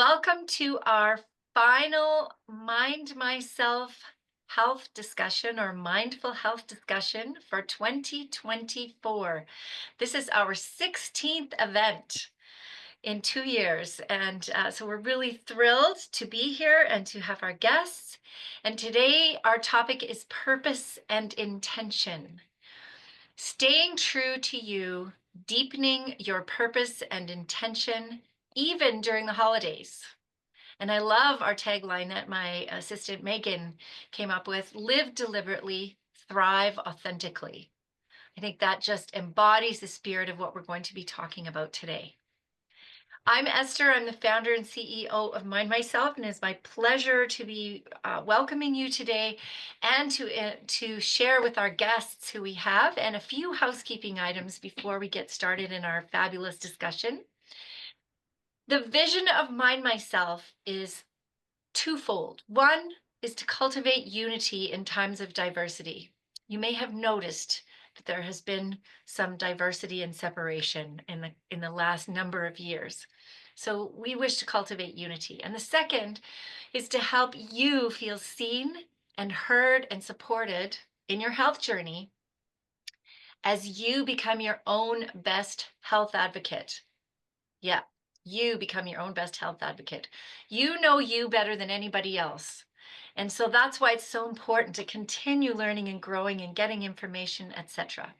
Welcome to our final Mind Myself health discussion or mindful health discussion for 2024. This is our 16th event in 2 years. And so we're really thrilled to be here and to have our guests. And today our topic is purpose and intention. Staying true to you, deepening your purpose and intention, even during the holidays. And I love our tagline that my assistant Megan came up with: live deliberately, thrive authentically. I think that just embodies the spirit of what we're going to be talking about today. I'm Esther. I'm the founder and CEO of Mind Myself, and it's my pleasure to be welcoming you today and to share with our guests who we have, and a few housekeeping items before we get started in our fabulous discussion. The vision of Mind Myself is twofold. One is to cultivate unity in times of diversity. You may have noticed that there has been some diversity and separation in the last number of years. So we wish to cultivate unity. And the second is to help you feel seen and heard and supported in your health journey as you become your own best health advocate. Yeah, you become your own best health advocate. You know you better than anybody else. And so that's why it's so important to continue learning and growing and getting information, etc.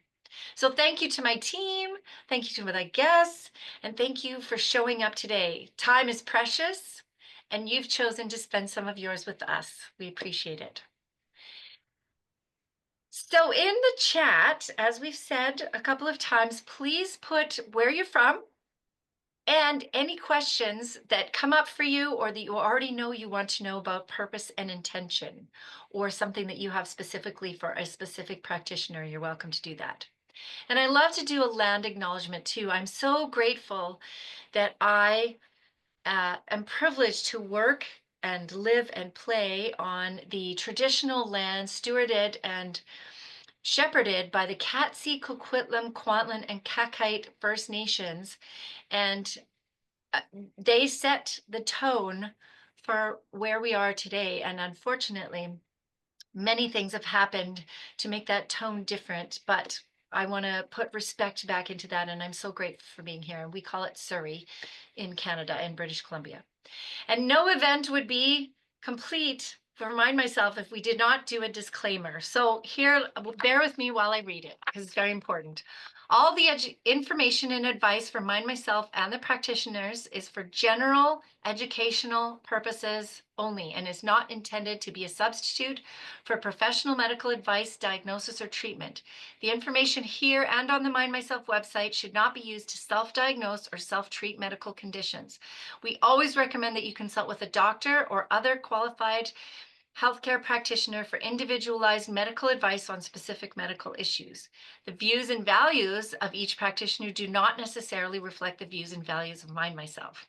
So thank you to my team, thank you to my guests, and thank you for showing up today. Time is precious, and you've chosen to spend some of yours with us. We appreciate it. So in the chat, as we've said a couple of times, please put where you're from and any questions that come up for you or that you already know you want to know about purpose and intention, or something that you have specifically for a specific practitioner. You're welcome to do that. And I love to do a land acknowledgement too. I'm so grateful that I am privileged to work and live and play on the traditional land stewarded and shepherded by the Katzie, Coquitlam, Kwantlen, and Kakite First Nations. And they set the tone for where we are today. And unfortunately, many things have happened to make that tone different, but I want to put respect back into that. And I'm so grateful for being here. And we call it Surrey in Canada and British Columbia. And no event would be complete, remind myself, if we did not do a disclaimer. So here, bear with me while I read it, because it's very important. All the information and advice from Mind Myself and the practitioners is for general educational purposes only and is not intended to be a substitute for professional medical advice, diagnosis, or treatment. The information here and on the Mind Myself website should not be used to self-diagnose or self-treat medical conditions. We always recommend that you consult with a doctor or other qualified healthcare practitioner for individualized medical advice on specific medical issues. The views and values of each practitioner do not necessarily reflect the views and values of Mind Myself.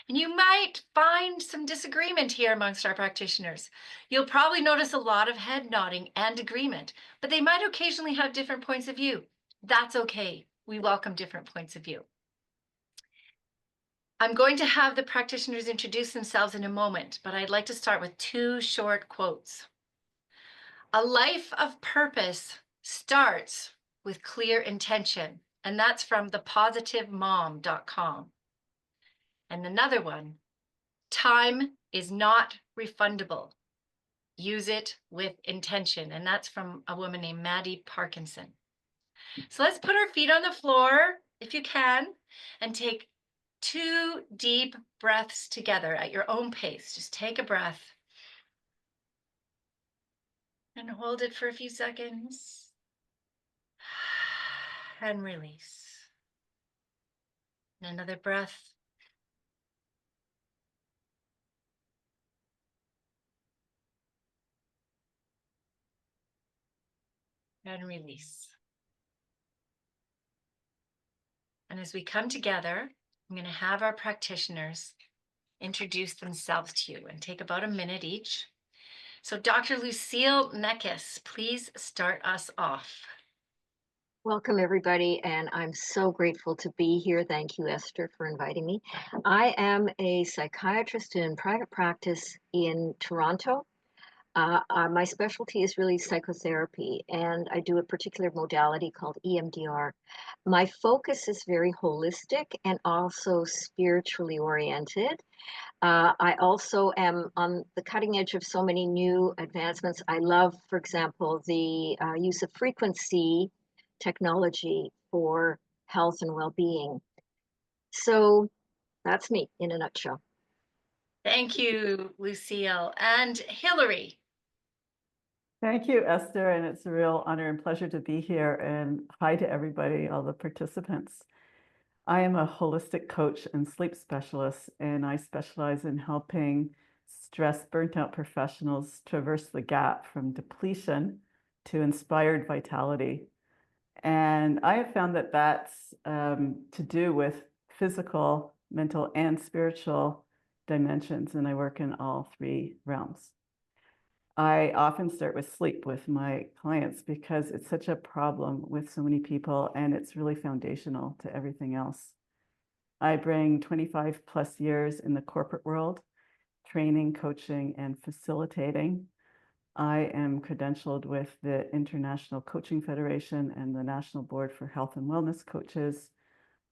And you might find some disagreement here amongst our practitioners. You'll probably notice a lot of head nodding and agreement, but they might occasionally have different points of view. That's okay. We welcome different points of view. I'm going to have the practitioners introduce themselves in a moment, but I'd like to start with two short quotes. A life of purpose starts with clear intention, and that's from thepositivemom.com. And another one, time is not refundable. Use it with intention, and that's from a woman named Maddie Parkinson. So let's put our feet on the floor, if you can, and take 2 deep breaths together at your own pace. Just take a breath and hold it for a few seconds and release. And another breath. And release. And as we come together, I'm going to have our practitioners introduce themselves to you and take about a minute each. So Dr. Lucille Neckes, please start us off. Welcome, everybody, and I'm so grateful to be here. Thank you, Esther, for inviting me. I am a psychiatrist in private practice in Toronto. My specialty is really psychotherapy, and I do a particular modality called EMDR. My focus is very holistic and also spiritually oriented. I also am on the cutting edge of so many new advancements. I love, for example, the use of frequency technology for health and well-being. So that's me in a nutshell. Thank you, Lucille. And Hillary. Thank you, Esther, and it's a real honor and pleasure to be here. And hi to everybody, all the participants. I am a holistic coach and sleep specialist, and I specialize in helping stress burnt out professionals traverse the gap from depletion to inspired vitality. And I have found that that's to do with physical, mental, and spiritual dimensions, and I work in all three realms. I often start with sleep with my clients because it's such a problem with so many people and it's really foundational to everything else. I bring 25 plus years in the corporate world, training, coaching, and facilitating. I am credentialed with the International Coaching Federation and the National Board for Health and Wellness Coaches.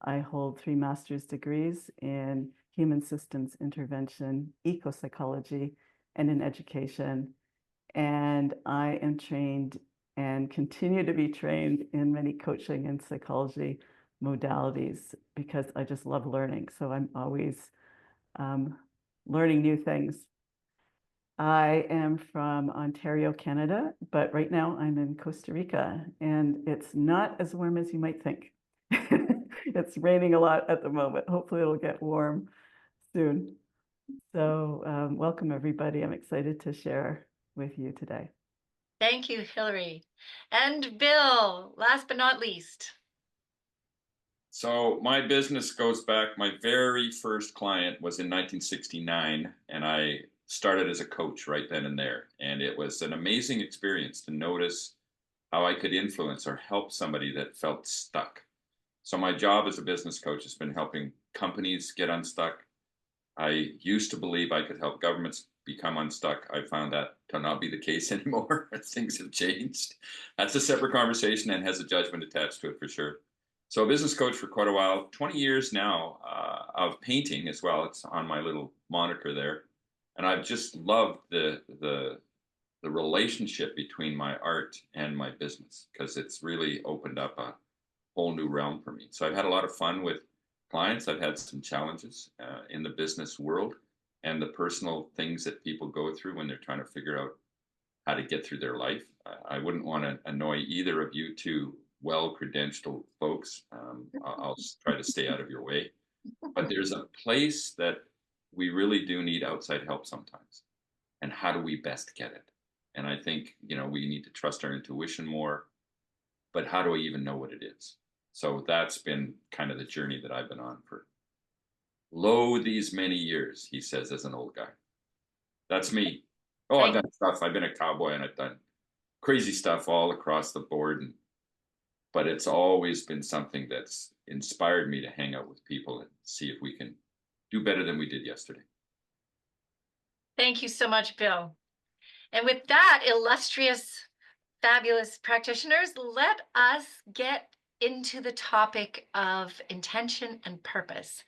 I hold 3 master's degrees in human systems intervention, eco-psychology, and in education. And I am trained and continue to be trained in many coaching and psychology modalities because I just love learning. So I'm always learning new things. I am from Ontario, Canada, but right now I'm in Costa Rica and it's not as warm as you might think. It's raining a lot at the moment. Hopefully it'll get warm soon. So welcome everybody. I'm excited to share with you today. Thank you, Hillary. And Bill, last but not least. So my business goes back. My very first client was in 1969, and I started as a coach right then and there. And it was an amazing experience to notice how I could influence or help somebody that felt stuck. So my job as a business coach has been helping companies get unstuck. I used to believe I could help governments become unstuck. I found that to not be the case anymore. Things have changed. That's a separate conversation and has a judgment attached to it for sure. So, a business coach for quite a while, 20 years now of painting as well. It's on my little monitor there, and I've just loved the relationship between my art and my business because it's really opened up a whole new realm for me. So I've had a lot of fun with clients. I've had some challenges in the business world and the personal things that people go through when they're trying to figure out how to get through their life. I wouldn't want to annoy either of you two well credentialed folks. I'll try to stay out of your way. But there's a place that we really do need outside help sometimes. And how do we best get it? And I think, we need to trust our intuition more. But how do I even know what it is? So that's been kind of the journey that I've been on for these many years, he says, as an old guy. That's me. Oh, I've Thank, done stuff. I've been a cowboy and I've done crazy stuff all across the board. But it's always been something that's inspired me to hang out with people and see if we can do better than we did yesterday. thank you so much, Bill. And with that, illustrious, fabulous practitioners, let us get into the topic of intention and purpose.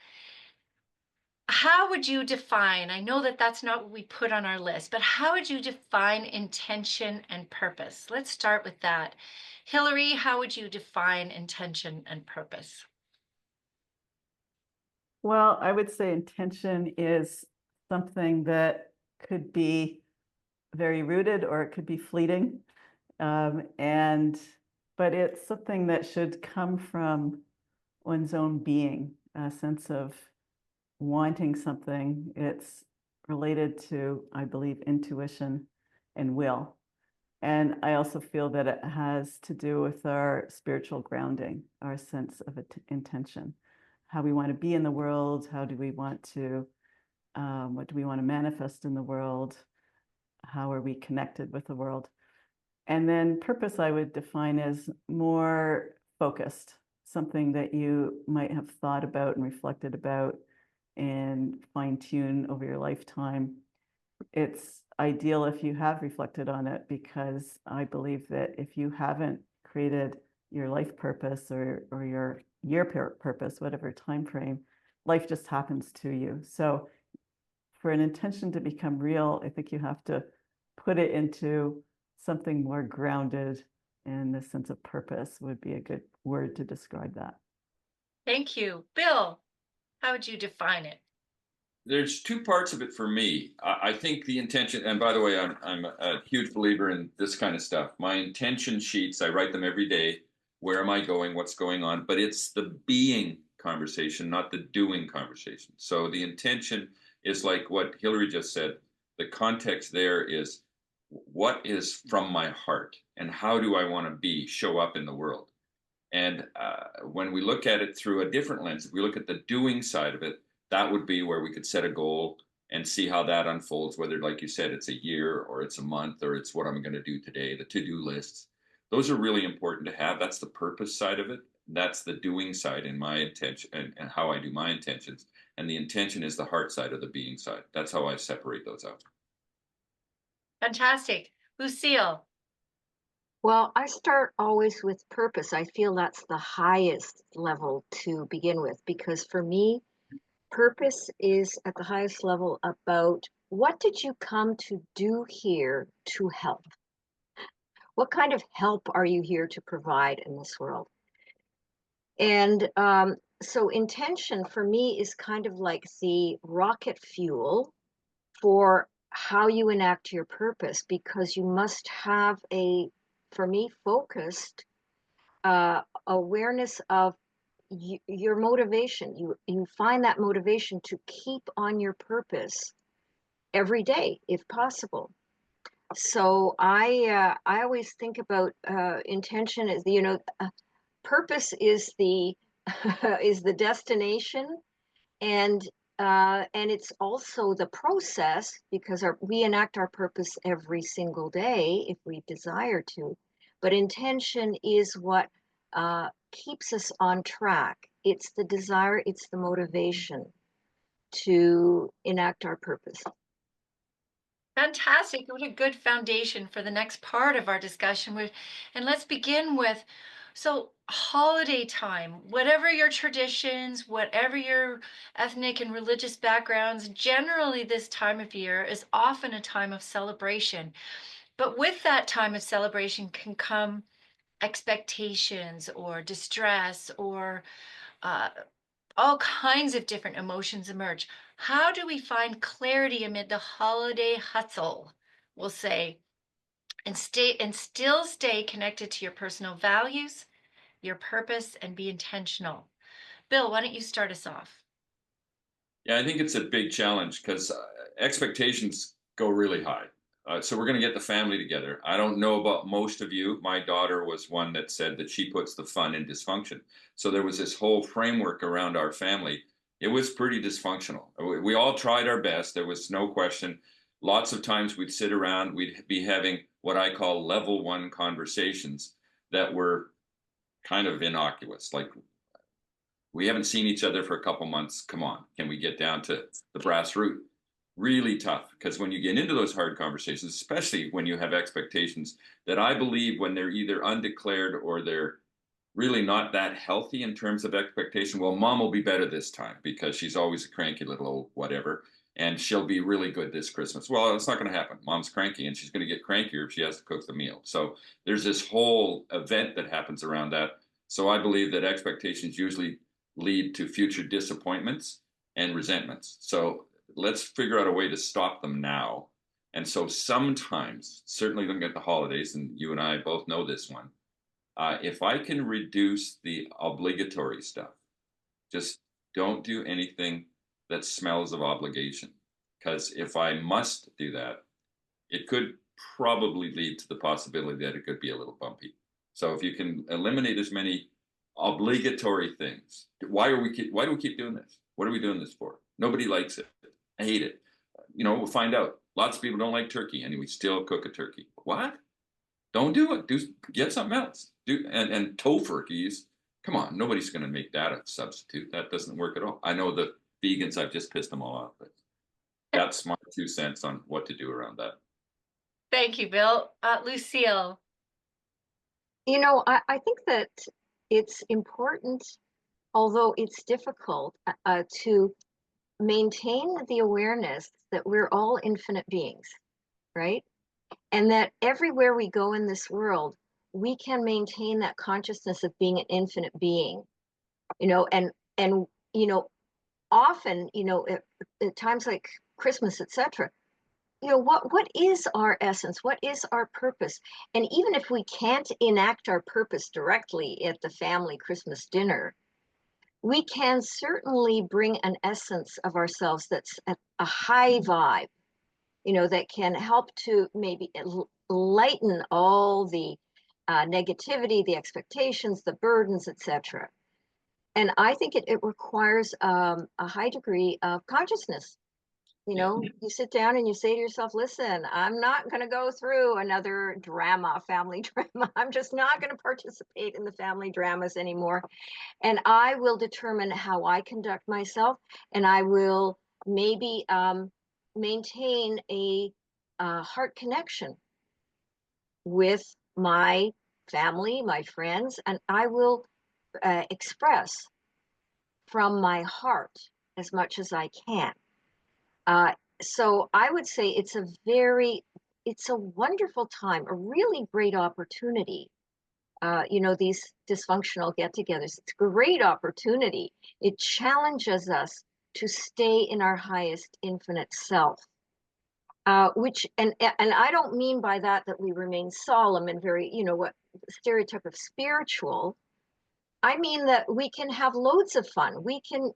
How would you define, I know that that's not what we put on our list, but how would you define intention and purpose? Let's start with that. Hillary, how would you define intention and purpose? Well, I would say intention is something that could be very rooted or it could be fleeting. But it's something that should come from one's own being, a sense of wanting something. It's related to, I believe, intuition and will. And I also feel that it has to do with our spiritual grounding, our sense of intention, how we want to be in the world, how do we want to, what do we want to manifest in the world, how are we connected with the world. And then purpose I would define as more focused, something that you might have thought about and reflected about and fine-tune over your lifetime. It's ideal if you have reflected on it, because I believe that if you haven't created your life purpose or your year purpose, whatever time frame, life just happens to you. So for an intention to become real, I think you have to put it into something more grounded, and the sense of purpose would be a good word to describe that. Thank you. Bill, how would you define it? There's two parts of it for me. I think the intention, and by the way, I'm a huge believer in this kind of stuff. My intention sheets, I write them every day. Where am I going? What's going on? But it's the being conversation, not the doing conversation. So the intention is like what Hillary just said. The context there is what is from my heart and how do I want to show up in the world. And when we look at it through a different lens, if we look at the doing side of it, that would be where we could set a goal and see how that unfolds, whether, like you said, it's a year or it's a month or it's what I'm going to do today, the to do lists. Those are really important to have. That's the purpose side of it. That's the doing side in my intention and how I do my intentions. And the intention is the heart side of the being side. That's how I separate those out. Fantastic. Lucille, Well, I start always with purpose. I feel that's the highest level to begin with, because for me, purpose is at the highest level about what did you come to do here to help? What kind of help are you here to provide in this world? And so intention for me is kind of like the rocket fuel for how you enact your purpose, because you must have for me, focused awareness of your motivation. You find that motivation to keep on your purpose every day, if possible. So I always think about intention as purpose is the is the destination, and it's also the process, because we enact our purpose every single day if we desire to, but intention is what keeps us on track. It's the desire, it's the motivation to enact our purpose. fantastic. What a good foundation for the next part of our discussion. And let's begin with, so holiday time, whatever your traditions, whatever your ethnic and religious backgrounds, generally this time of year is often a time of celebration. But with that time of celebration can come expectations or distress or uh, all kinds of different emotions emerge. How do we find clarity amid the holiday hustle? We'll say, and still stay connected to your personal values, your purpose, and be intentional. Bill, why don't you start us off? Yeah, I think it's a big challenge because expectations go really high. So we're going to get the family together. I don't know about most of you. My daughter was one that said that she puts the fun in dysfunction. So there was this whole framework around our family. It was pretty dysfunctional. We all tried our best. There was no question. Lots of times we'd sit around, we'd be having what I call level one conversations that were kind of innocuous. Like, we haven't seen each other for a couple months. Come on, can we get down to the brass root? Really tough, because when you get into those hard conversations, especially when you have expectations that I believe when they're either undeclared or they're really not that healthy in terms of expectation. Well, mom will be better this time because she's always a cranky little old whatever, and she'll be really good this Christmas. Well, it's not going to happen. Mom's cranky, and she's going to get crankier if she has to cook the meal. So there's this whole event that happens around that. So I believe that expectations usually lead to future disappointments and resentments. So let's figure out a way to stop them now. And so sometimes, certainly looking at the holidays, and you and I both know this one, if I can reduce the obligatory stuff, just don't do anything that smells of obligation. Because if I must do that, it could probably lead to the possibility that it could be a little bumpy. So if you can eliminate as many obligatory things, why do we keep doing this? What are we doing this for? Nobody likes it. I hate it. We'll find out. Lots of people don't like turkey, and we still cook a turkey. What? Don't do it. Get something else. And tofurkeys Come on, nobody's going to make that a substitute. That doesn't work at all. I know the vegans, I've just pissed them all off, but that's my 2 cents on what to do around that. Thank you, Bill. Lucille. I think that it's important, although it's difficult, to maintain the awareness that we're all infinite beings, right? And that everywhere we go in this world, we can maintain that consciousness of being an infinite being, and often, at times like Christmas, etc. What is our essence? What is our purpose? And even if we can't enact our purpose directly at the family Christmas dinner, we can certainly bring an essence of ourselves that's at a high vibe, that can help to maybe lighten all the negativity, the expectations, the burdens, etc. And I think it requires a high degree of consciousness. Yeah. You sit down and you say to yourself, listen, I'm not going to go through another drama, family drama. I'm just not going to participate in the family dramas anymore. And I will determine how I conduct myself, and I will maybe maintain a heart connection with my family, my friends, and I will express from my heart as much as I can. So I would say it's a wonderful time, a really great opportunity. These dysfunctional get-togethers, it's a great opportunity. It challenges us to stay in our highest infinite self. Which and I don't mean by that we remain solemn and very, what stereotype of spiritual. I mean that we can have loads of fun. We can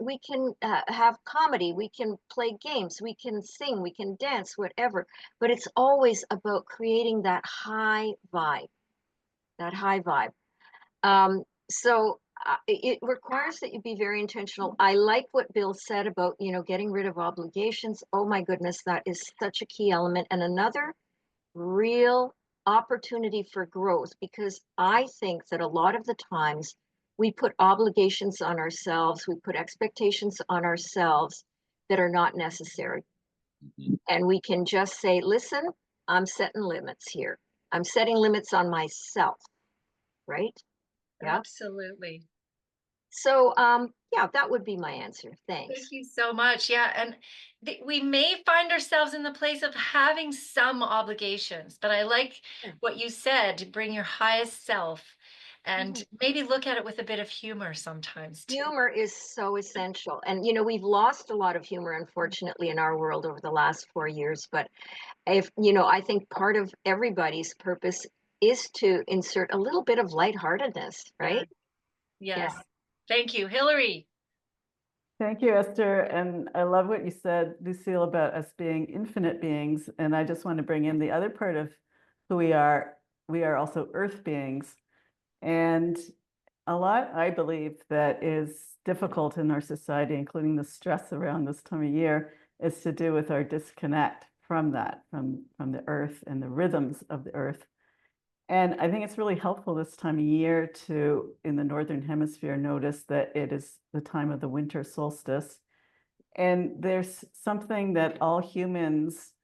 have comedy. We can play games. We can sing. We can dance. Whatever. But it's always about creating that high vibe. That high vibe. So it requires that you be very intentional. I like what Bill said about getting rid of obligations. Oh my goodness, that is such a key element, and another real opportunity for growth, because I think that a lot of the times we put obligations on ourselves, we put expectations on ourselves that are not necessary. Mhm. And we can just say, listen, I'm setting limits here. I'm setting limits on myself, right? Yeah. Absolutely. So, yeah, that would be my answer. Thanks. Thank you so much. Yeah, and we may find ourselves in the place of having some obligations, but I like Yeah. what you said, to bring your highest self and Mhm. maybe look at it with a bit of humor sometimes too. Humor is so essential. And, we've lost a lot of humor, unfortunately, in our world over the last 4 years. But I think part of everybody's purpose is to insert a little bit of lightheartedness, Yeah. right? Yeah. Yes. Thank you, Hillary. Thank you, Esther. And I love what you said, Lucille, about us being infinite beings. And I just want to bring in the other part of who we are. We are also earth beings. And a lot, I believe, that is difficult in our society, including the stress around this time of year, is to do with our disconnect from that, from the earth and the rhythms of the earth. And I think it's really helpful this time of year to, in the Northern Hemisphere, notice that it is the time of the winter solstice. And there's something that all humans,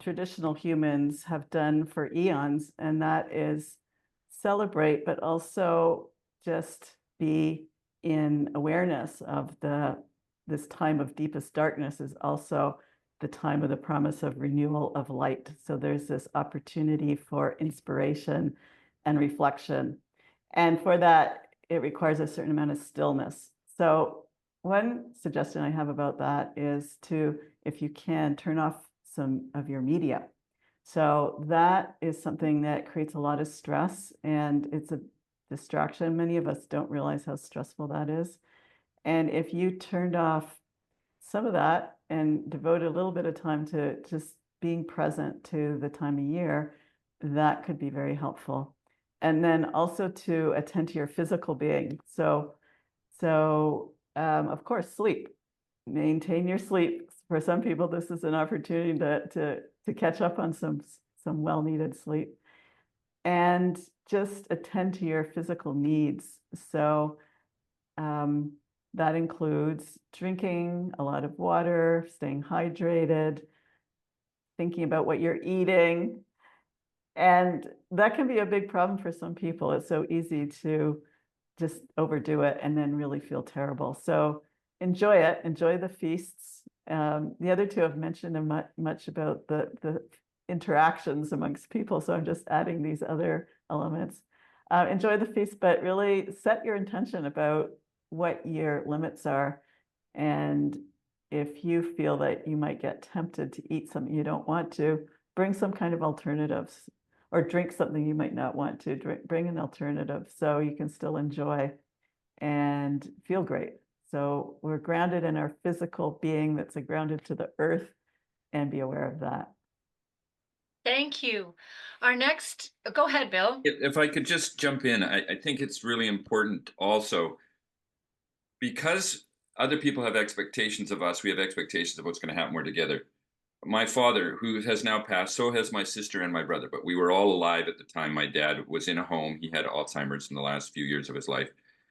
traditional humans, have done for eons, and that is celebrate, but also just be in awareness of this time of deepest darkness is also the time of the promise of renewal of light. So there's this opportunity for inspiration and reflection. And for that, it requires a certain amount of stillness. So one suggestion I have about that is to, if you can, turn off some of your media. So that is something that creates a lot of stress, and it's a distraction. Many of us don't realize how stressful that is. And if you turned off some of that and devoted a little bit of time to just being present to the time of year, that could be very helpful. And then also to attend to your physical being. So of course, sleep. Maintain your sleep. For some people, this is an opportunity to catch up on some well-needed sleep, and just attend to your physical needs. So that includes drinking a lot of water, staying hydrated, thinking about what you're eating. And that can be a big problem for some people. It's so easy to just overdo it and then really feel terrible. So enjoy it, enjoy the feasts. The other two have mentioned much about the interactions amongst people. So I'm just adding these other elements. Enjoy the feast, but really set your intention about what your limits are. And if you feel that you might get tempted to eat something you don't want to, bring some kind of alternatives, or drink something you might not want to. Bring an alternative so you can still enjoy and feel great. So we're grounded in our physical being that's grounded to the earth, and be aware of that. Thank you. Our next, go ahead, Bill. If I could just jump in, I think it's really important also, because other people have expectations of us, we have expectations of what's going to happen. We're together. My father, who has now passed, so has my sister and my brother, but we were all alive at the time. My dad was in a home. He had Alzheimer's in the last few years of his life,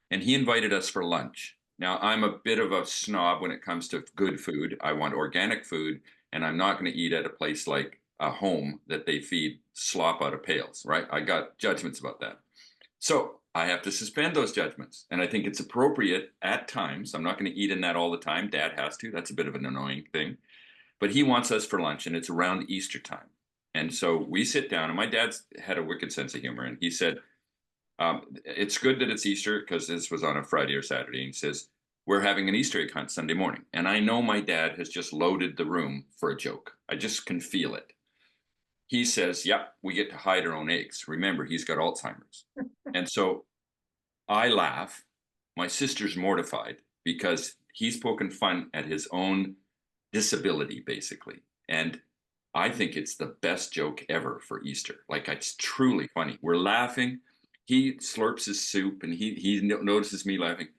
and he invited us for lunch. Now, I'm a bit of a snob when it comes to good food. I want organic food, and I'm not going to eat at a place like a home that they feed slop out of pails, right? I got judgments about that. So I have to suspend those judgments. And I think it's appropriate at times. I'm not going to eat in that all the time. Dad has to. That's a bit of an annoying thing. But he wants us for lunch, and it's around Easter time. And so we sit down, and my dad's had a wicked sense of humor. And he said, it's good that it's Easter, because this was on a Friday or Saturday. And he says, we're having an Easter egg hunt Sunday morning. And I know my dad has just loaded the room for a joke. I just can feel it. He says, yep, we get to hide our own eggs. Remember, he's got Alzheimer's. And so I laugh. My sister's mortified because he's poking fun at his own disability, basically. And I think it's the best joke ever for Easter. Like, it's truly funny. We're laughing. He slurps his soup, and he notices me laughing.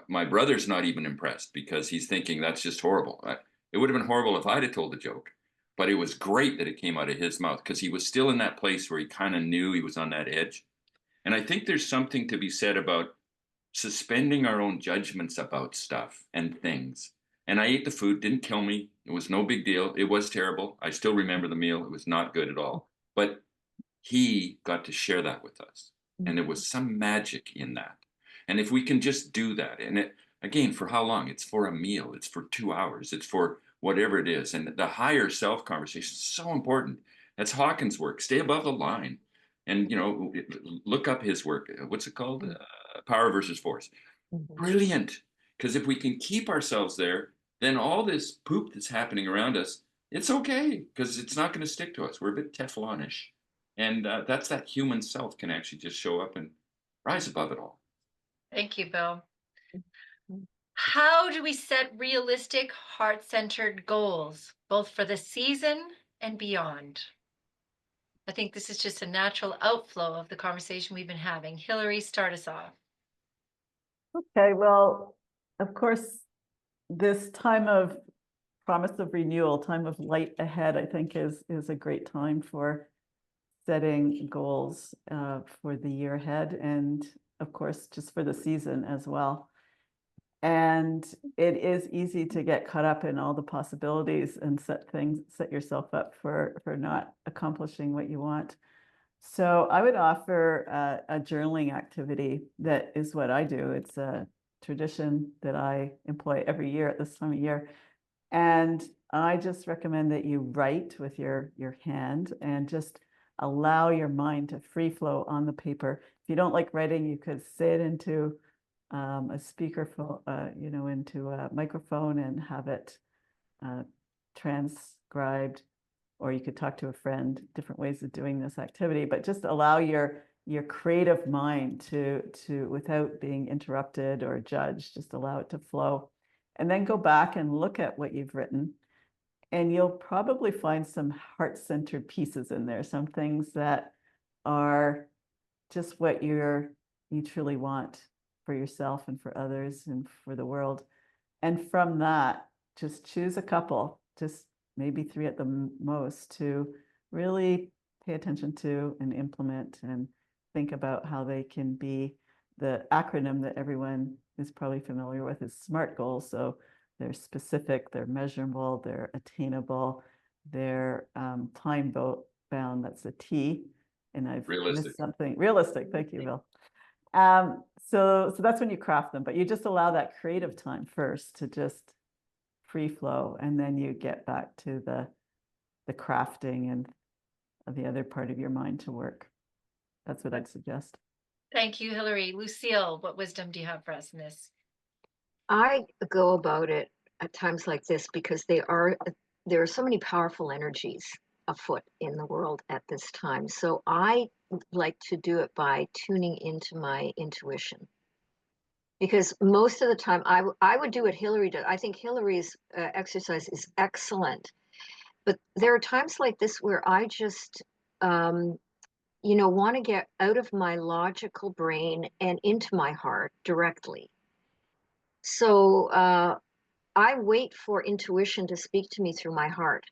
My brother's not even impressed, because he's thinking that's just horrible. It would have been horrible if I'd have told the joke, but it was great that it came out of his mouth, because he was still in that place where he kind of knew he was on that edge. And I think there's something to be said about suspending our own judgments about stuff and things. And I ate the food, didn't kill me. It was no big deal. It was terrible. I still remember the meal. It was not good at all. But he got to share that with us. And there was some magic in that. And if we can just do that, and it, again, for how long? It's for a meal. It's for 2 hours. It's for whatever it is. And the higher self conversation is so important. That's Hawkins' work. Stay above the line. And, look up his work. What's it called? Power versus Force. Brilliant. Because if we can keep ourselves there, then all this poop that's happening around us, it's okay, because it's not going to stick to us. We're a bit Teflonish. And that's that human self can actually just show up and rise above it all. Thank you, Bill. How do we set realistic, heart-centered goals, both for the season and beyond? I think this is just a natural outflow of the conversation we've been having. Hillary, start us off. Okay, well, of course, this time of promise of renewal, time of light ahead, I think is a great time for setting goals for the year ahead, and of course, just for the season as well. And it is easy to get caught up in all the possibilities and set yourself up for not accomplishing what you want. So I would offer a journaling activity. That is what I do. It's a tradition that I employ every year at this time of year. And I just recommend that you write with your hand, and just allow your mind to free flow on the paper. If you don't like writing, you could say it into a speakerphone, into a microphone, and have it transcribed, or you could talk to a friend. Different ways of doing this activity, but just allow your creative mind to without being interrupted or judged, just allow it to flow. And then go back and look at what you've written, and you'll probably find some heart-centered pieces in there, some things that are just what you truly want for yourself and for others and for the world. And from that, just choose a couple, just maybe 3 at the most, to really pay attention to and implement, and think about how they can be the acronym that everyone is probably familiar with, is SMART goals. So they're specific, they're measurable, they're attainable, they're time bound. That's a T. And I've Realistic. missed something. Realistic. Thank you, Bill. So that's when you craft them, but you just allow that creative time first to just free flow, and then you get back to the crafting and the other part of your mind to work. That's what I'd suggest. Thank you, Hillary. Lucille, what wisdom do you have for us in this? I go about it at times like this because there are so many powerful energies afoot in the world at this time. So I like to do it by tuning into my intuition. Because most of the time I would do what Hillary did. I think Hillary's exercise is excellent. But there are times like this where I just, want to get out of my logical brain and into my heart directly. So I wait for intuition to speak to me through my heart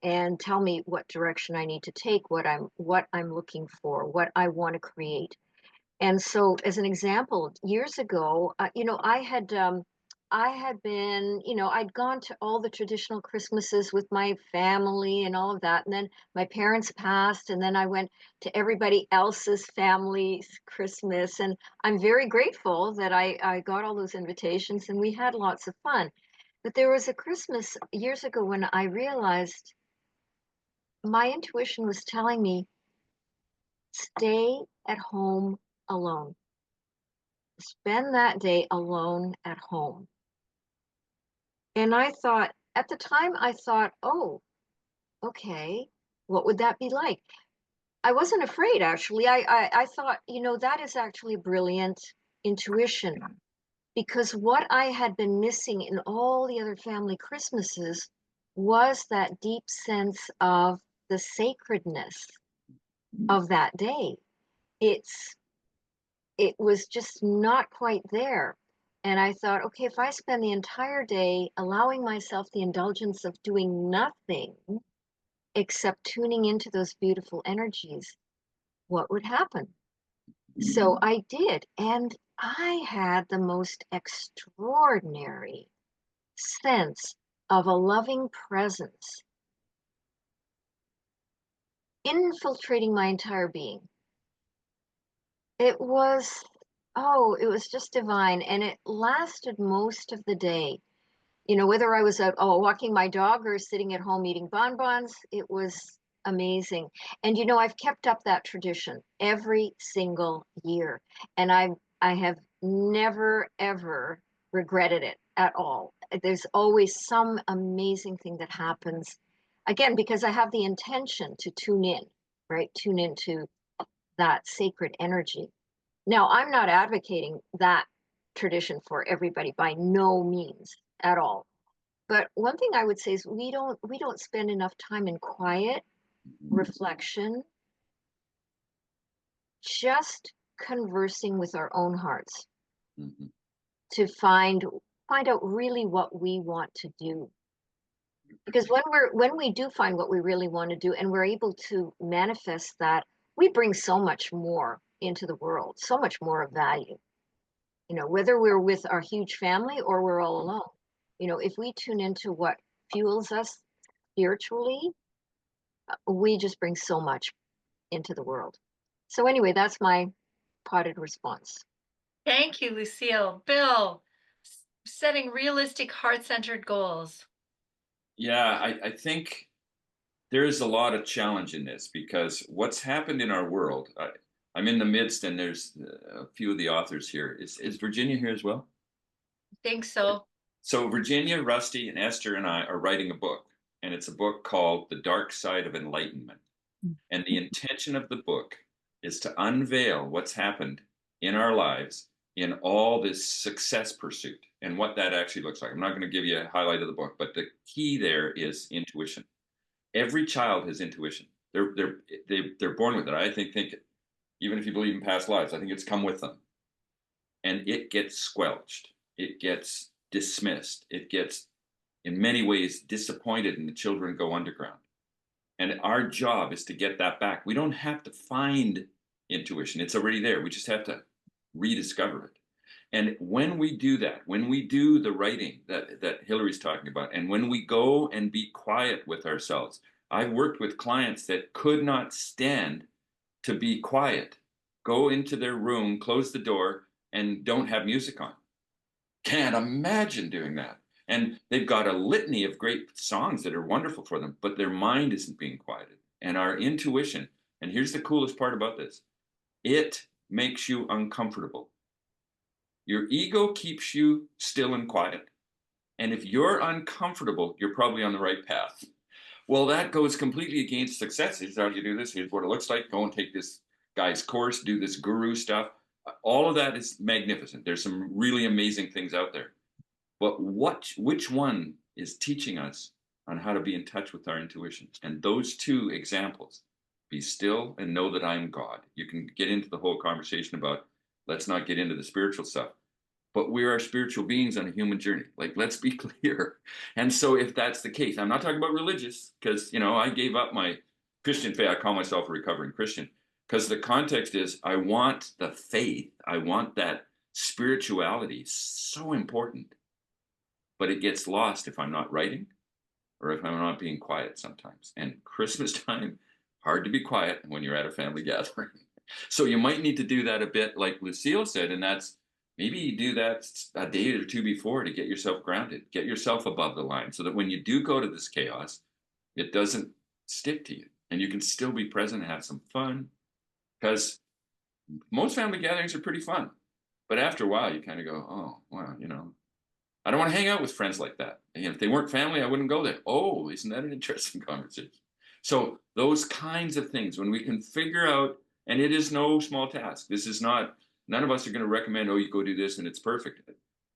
and tell me what direction I need to take, what I'm looking for, what I want to create. And so, as an example, years ago, I had been, I'd gone to all the traditional Christmases with my family and all of that. And then my parents passed, and then I went to everybody else's family's Christmas. And I'm very grateful that I got all those invitations and we had lots of fun. But there was a Christmas years ago when I realized my intuition was telling me, stay at home alone. Spend that day alone at home. And I thought, at the time, I thought, oh, okay, what would that be like? I wasn't afraid, actually. I thought, that is actually brilliant intuition because what I had been missing in all the other family Christmases was that deep sense of the sacredness of that day. It was just not quite there. And I thought, okay, if I spend the entire day allowing myself the indulgence of doing nothing except tuning into those beautiful energies, what would happen? So I did. And I had the most extraordinary sense of a loving presence infiltrating my entire being. It was, it was just divine. And it lasted most of the day. Whether I was out walking my dog or sitting at home eating bonbons, it was amazing. And I've kept up that tradition every single year. And I have never ever regretted it at all. There's always some amazing thing that happens. Again, because I have the intention to tune in, right? Tune into that sacred energy. Now, I'm not advocating that tradition for everybody by no means at all. But one thing I would say is we don't spend enough time in quiet reflection, just conversing with our own hearts Mm-hmm. to find out really what we want to do. Because when we do find what we really want to do and we're able to manifest that, we bring so much more into the world, so much more of value. Whether we're with our huge family or we're all alone. If we tune into what fuels us spiritually, we just bring so much into the world. So anyway, that's my potted response. Thank you, Lucille. Bill, setting realistic, heart-centered goals. Yeah, I think there is a lot of challenge in this because what's happened in our world, I'm in the midst, and there's a few of the authors here. Is Virginia here as well? Think so. So Virginia, Rusty, and Esther and I are writing a book, and it's a book called The Dark Side of Enlightenment. And the intention of the book is to unveil what's happened in our lives in all this success pursuit and what that actually looks like. I'm not going to give you a highlight of the book, but the key there is intuition. Every child has intuition. They're born with it. I think even if you believe in past lives, I think it's come with them. And it gets squelched. It gets dismissed. It gets, in many ways, disappointed, and the children go underground. And our job is to get that back. We don't have to find intuition. It's already there. We just have to rediscover it. And when we do that, when we do the writing that Hillary's talking about, and when we go and be quiet with ourselves, I've worked with clients that could not stand to be quiet, go into their room, close the door, and don't have music on. Can't imagine doing that. And they've got a litany of great songs that are wonderful for them, but their mind isn't being quieted. And our intuition, and here's the coolest part about this, it makes you uncomfortable. Your ego keeps you still and quiet. And if you're uncomfortable, you're probably on the right path. Well, that goes completely against success. Here's how you do this. Here's what it looks like. Go and take this guy's course, do this guru stuff. All of that is magnificent. There's some really amazing things out there. But which one is teaching us on how to be in touch with our intuition? And those two examples, be still and know that I am God. You can get into the whole conversation about, let's not get into the spiritual stuff, but we are spiritual beings on a human journey. Like, let's be clear. And so if that's the case, I'm not talking about religious, because, I gave up my Christian faith. I call myself a recovering Christian, because the context is I want the faith. I want that spirituality, so important, but it gets lost if I'm not writing or if I'm not being quiet sometimes. And Christmas time, hard to be quiet when you're at a family gathering. So you might need to do that a bit, like Lucille said, and that's maybe you do that a day or two before to get yourself grounded, get yourself above the line, so that when you do go to this chaos, it doesn't stick to you, and you can still be present and have some fun. Because most family gatherings are pretty fun, but after a while, you kind of go, oh, well, I don't want to hang out with friends like that. And if they weren't family, I wouldn't go there. Oh, isn't that an interesting conversation? So those kinds of things, when we can figure out, and it is no small task. This is not, none of us are going to recommend, oh, you go do this and it's perfect.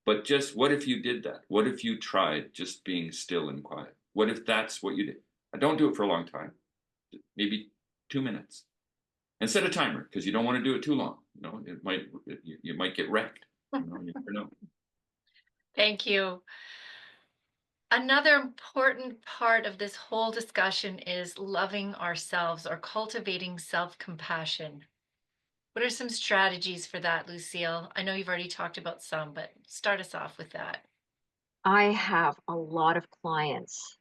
But just what if you did that? What if you tried just being still and quiet? What if that's what you did? Don't do it for a long time, maybe 2 minutes. And set a timer, because you don't want to do it too long. You might get wrecked. You never know. Thank you. Another important part of this whole discussion is loving ourselves or cultivating self-compassion. What are some strategies for that, Lucille? I know you've already talked about some, but start us off with that. I have a lot of clients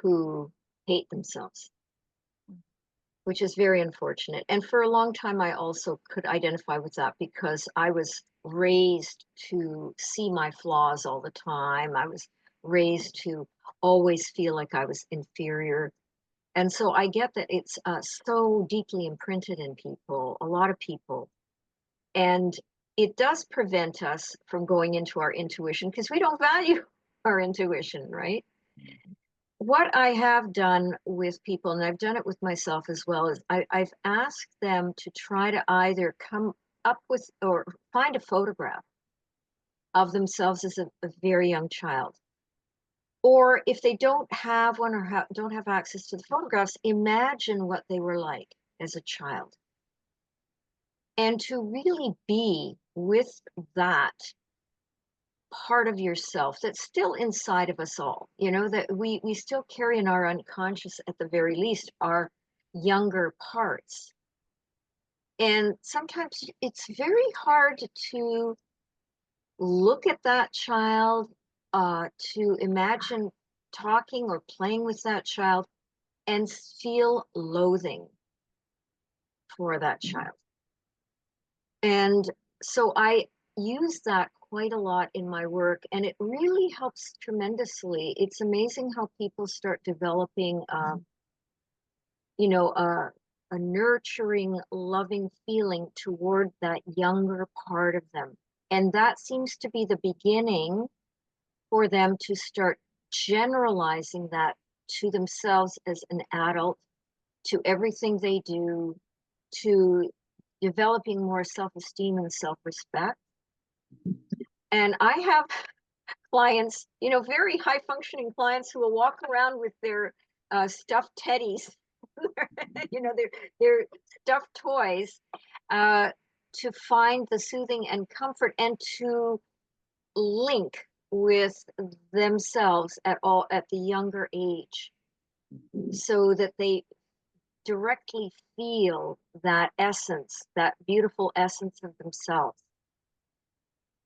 who hate themselves, which is very unfortunate. And for a long time, I also could identify with that because I was raised to see my flaws all the time. I was raised to always feel like I was inferior. And so I get that it's so deeply imprinted in people, a lot of people. And it does prevent us from going into our intuition because we don't value our intuition, right? What I have done with people, and I've done it with myself as well, is I've asked them to try to either come up with or find a photograph of themselves as a very young child. Or if they don't have one or don't have access to the photographs, imagine what they were like as a child. And to really be with that part of yourself that's still inside of us all, that we still carry in our unconscious, at the very least, our younger parts. And sometimes it's very hard to look at that child, to imagine talking or playing with that child and feel loathing for that child. And so I use that quite a lot in my work, and it really helps tremendously. It's amazing how people start developing, a nurturing, loving feeling toward that younger part of them. And that seems to be the beginning for them to start generalizing that to themselves as an adult, to everything they do, to developing more self-esteem and self-respect. And I have clients, very high functioning clients who will walk around with their stuffed teddies, their stuffed toys, to find the soothing and comfort and to link with themselves at the younger age, so that they directly feel that essence, that beautiful essence of themselves.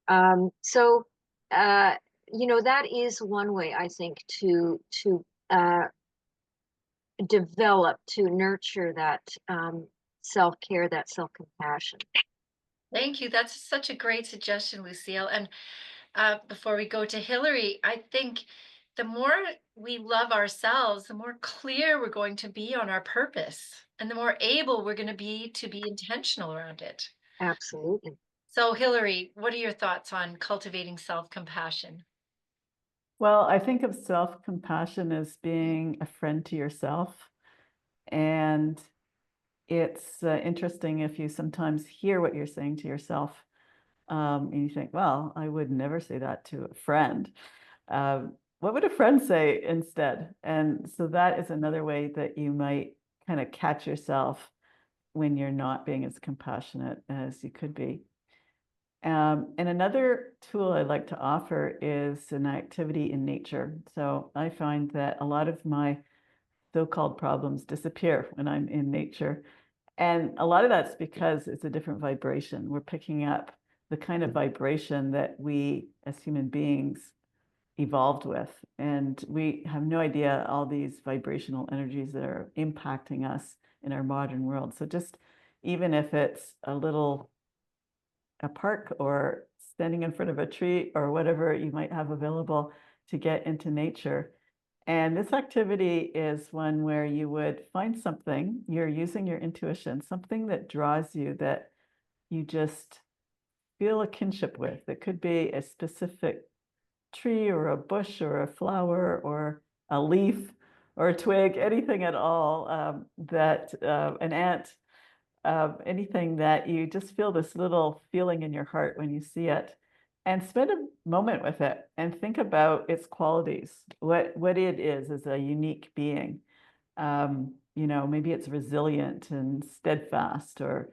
So, uh, that is one way I think to develop, to nurture that self-care, that self-compassion. Thank you. That's such a great suggestion, Lucille. And before we go to Hillary, I think the more we love ourselves, the more clear we're going to be on our purpose and the more able we're going to be intentional around it. Absolutely. So, Hillary, what are your thoughts on cultivating self-compassion? Well, I think of self-compassion as being a friend to yourself. And it's interesting if you sometimes hear what you're saying to yourself, and you think, well, I would never say that to a friend. What would a friend say instead? And so that is another way that you might kind of catch yourself when you're not being as compassionate as you could be. And another tool I'd like to offer is an activity in nature. So I find that a lot of my so-called problems disappear when I'm in nature. And a lot of that's because it's a different vibration. We're picking up the kind of vibration that we as human beings evolved with. And we have no idea all these vibrational energies that are impacting us in our modern world. So just even if it's a park or standing in front of a tree or whatever you might have available to get into nature. And this activity is one where you would find something, you're using your intuition, something that draws you, that you just feel a kinship with. It could be a specific tree or a bush or a flower or a leaf or a twig, anything at all, that an ant, anything that you just feel this little feeling in your heart when you see it, and spend a moment with it and think about its qualities, what it is as a unique being. Maybe it's resilient and steadfast or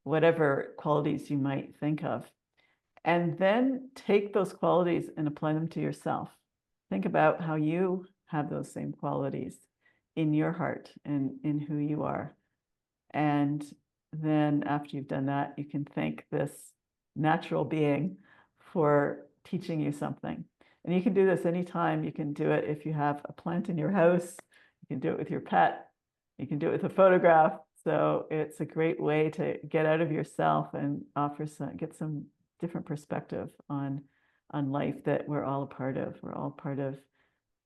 whatever qualities you might think of. And then take those qualities and apply them to yourself. Think about how you have those same qualities in your heart and in who you are. And then after you've done that, you can thank this natural being for teaching you something. And you can do this anytime. You can do it if you have a plant in your house. You can do it with your pet. You can do it with a photograph. So it's a great way to get out of yourself and get some different perspective on life, that we're all a part of. We're all part of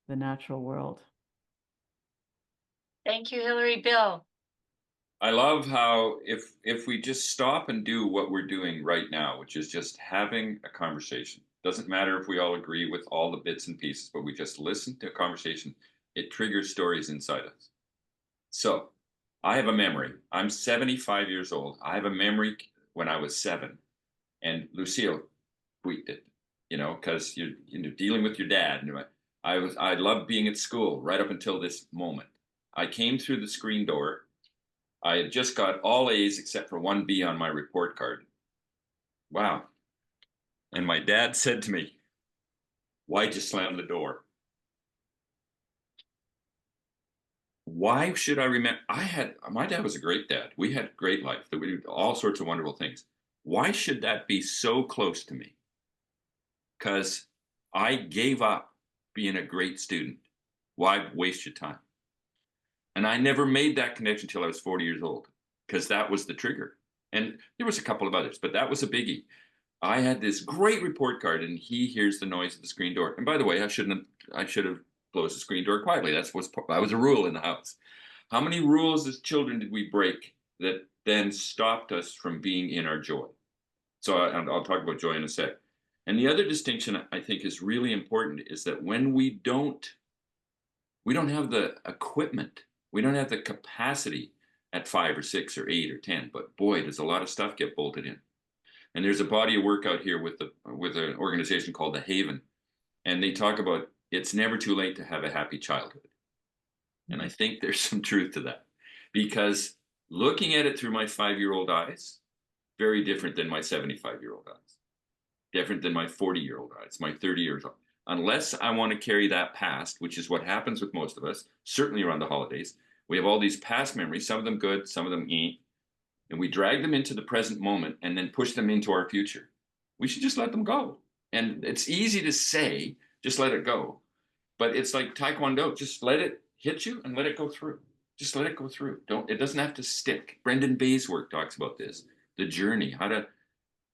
the natural world. Thank you, Hillary. Bill. I love how if we just stop and do what we're doing right now, which is just having a conversation. Doesn't matter if we all agree with all the bits and pieces, but we just listen to a conversation, it triggers stories inside us. So I have a memory. I'm 75 years old. I have a memory when I was 7, and Lucille tweaked it, because you're dealing with your dad. And I loved being at school right up until this moment. I came through the screen door. I had just got all A's except for one B on my report card. Wow. And my dad said to me, "Why'd you slam the door?" Why should I remember? My dad was a great dad. We had a great life. We did all sorts of wonderful things. Why should that be so close to me? Because I gave up being a great student. Why waste your time? And I never made that connection until I was 40 years old, because that was the trigger. And there was a couple of others, but that was a biggie. I had this great report card, and he hears the noise of the screen door. And by the way, I should have closed the screen door quietly. That was a rule in the house. How many rules as children did we break that then stopped us from being in our joy? So I'll talk about joy in a sec. And the other distinction I think is really important is that when we don't have the equipment, we don't have the capacity at 5 or 6 or 8 or 10, but boy, does a lot of stuff get bolted in. And there's a body of work out here with an organization called The Haven, and they talk about it's never too late to have a happy childhood. And I think there's some truth to that, because looking at it through my 5-year-old eyes, very different than my 75-year-old eyes, different than my 40-year-old eyes, my 30 years old. Unless I want to carry that past, which is what happens with most of us, certainly around the holidays, we have all these past memories, some of them good, some of them ain't, and we drag them into the present moment and then push them into our future. we should just let them go. And it's easy to say, just let it go. But it's like Taekwondo, just let it hit you and let it go through. Just let it go through. It doesn't have to stick. Brendan Bay's work talks about this, the journey, how to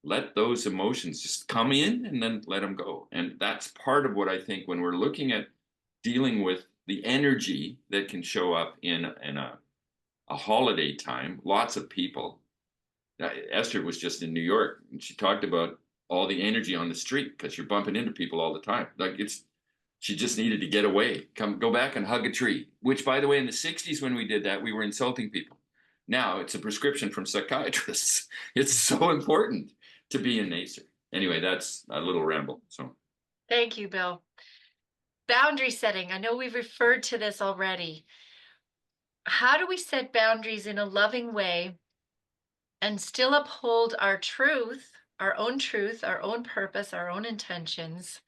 let those emotions just come in and then let them go. And that's part of what I think when we're looking at dealing with the energy that can show up in a holiday time, lots of people. Esther was just in New York and she talked about all the energy on the street because you're bumping into people all the time. Like she just needed to get away. Go back and hug a tree, which, by the way, in the 60s, when we did that, we were insulting people. Now it's a prescription from psychiatrists. It's so important to be in nature. Anyway, that's a little ramble. So Thank you, Bill. Boundary setting. I know we've referred to this already. How do we set boundaries in a loving way and still uphold our truth, our own purpose, our own intentions,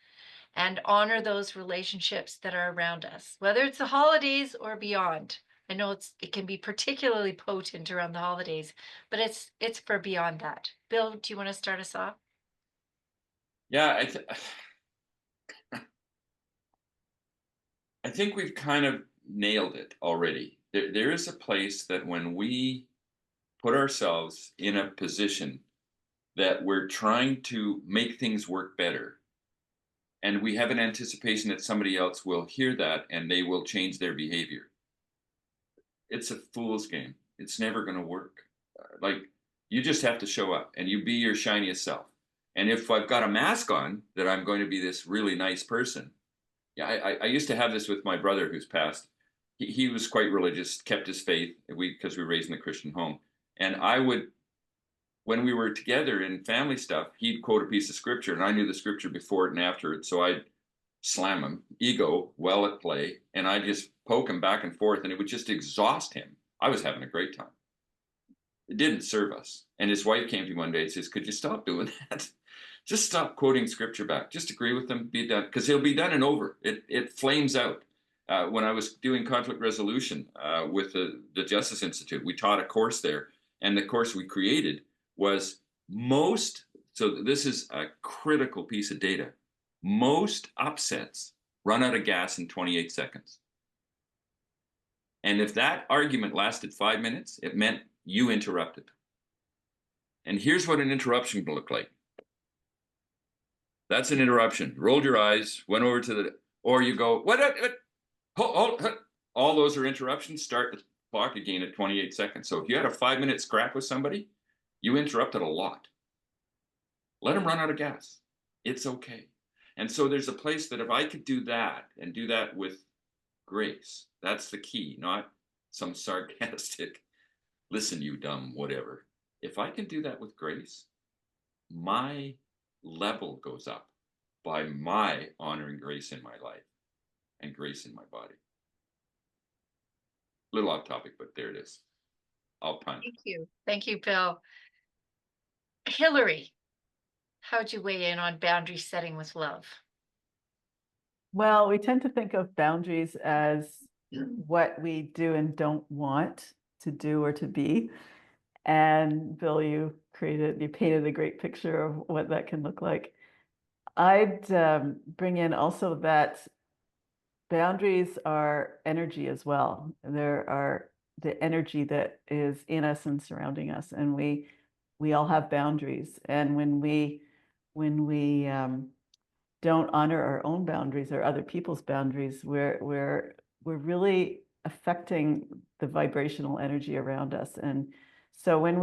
and honor those relationships that are around us, whether it's the holidays or beyond? I know it can be particularly potent around the holidays, but it's for beyond that. Bill, do you want to start us off? yeah, I think we've kind of nailed it already. There is a place that when we put ourselves in a position that we're trying to make things work better, and we have an anticipation that somebody else will hear that and they will change their behavior. It's a fool's game. It's never going to work. Like, you just have to show up and you be your shiniest self. And if I've got a mask on that I'm going to be this really nice person. Yeah, I used to have this with my brother who's passed. He was quite religious, kept his faith, because we were raised in a Christian home. And I would, when we were together in family stuff, he'd quote a piece of scripture, and I knew the scripture before it and after it. So I'd slam him, ego well at play, and I'd just poke him back and forth, and it would just exhaust him. I was having a great time. It didn't serve us. And his wife came to me one day and says, "Could you stop doing that? Just stop quoting scripture back. Just agree with them, be done." Because he'll be done and over. It flames out. When I was doing conflict resolution with the Justice Institute, we taught a course there. And the course we created was so this is a critical piece of data. Most upsets run out of gas in 28 seconds. And if that argument lasted 5 minutes, it meant you interrupted. And here's what an interruption can look like. That's an interruption. Rolled your eyes, went over to or you go, what? Hold. All those are interruptions. Start the clock again at 28 seconds. So if you had a 5-minute scrap with somebody, you interrupted a lot. Let them run out of gas. It's okay. And so there's a place that if I could do that and do that with grace, that's the key, not some sarcastic, listen, you dumb, whatever. If I can do that with grace, my level goes up by my honoring grace in my life and grace in my body. A little off topic, but there it is. I'll punt. Thank you. Thank you, Bill. Hillary, how'd you weigh in on boundary setting with love? Well, we tend to think of boundaries as what we do and don't want to do or to be. And Bill, you painted a great picture of what that can look like. I'd bring in also that boundaries are energy as well. There are the energy that is in us and surrounding us, and we all have boundaries. And when we don't honor our own boundaries or other people's boundaries, we're really affecting the vibrational energy around us. And so when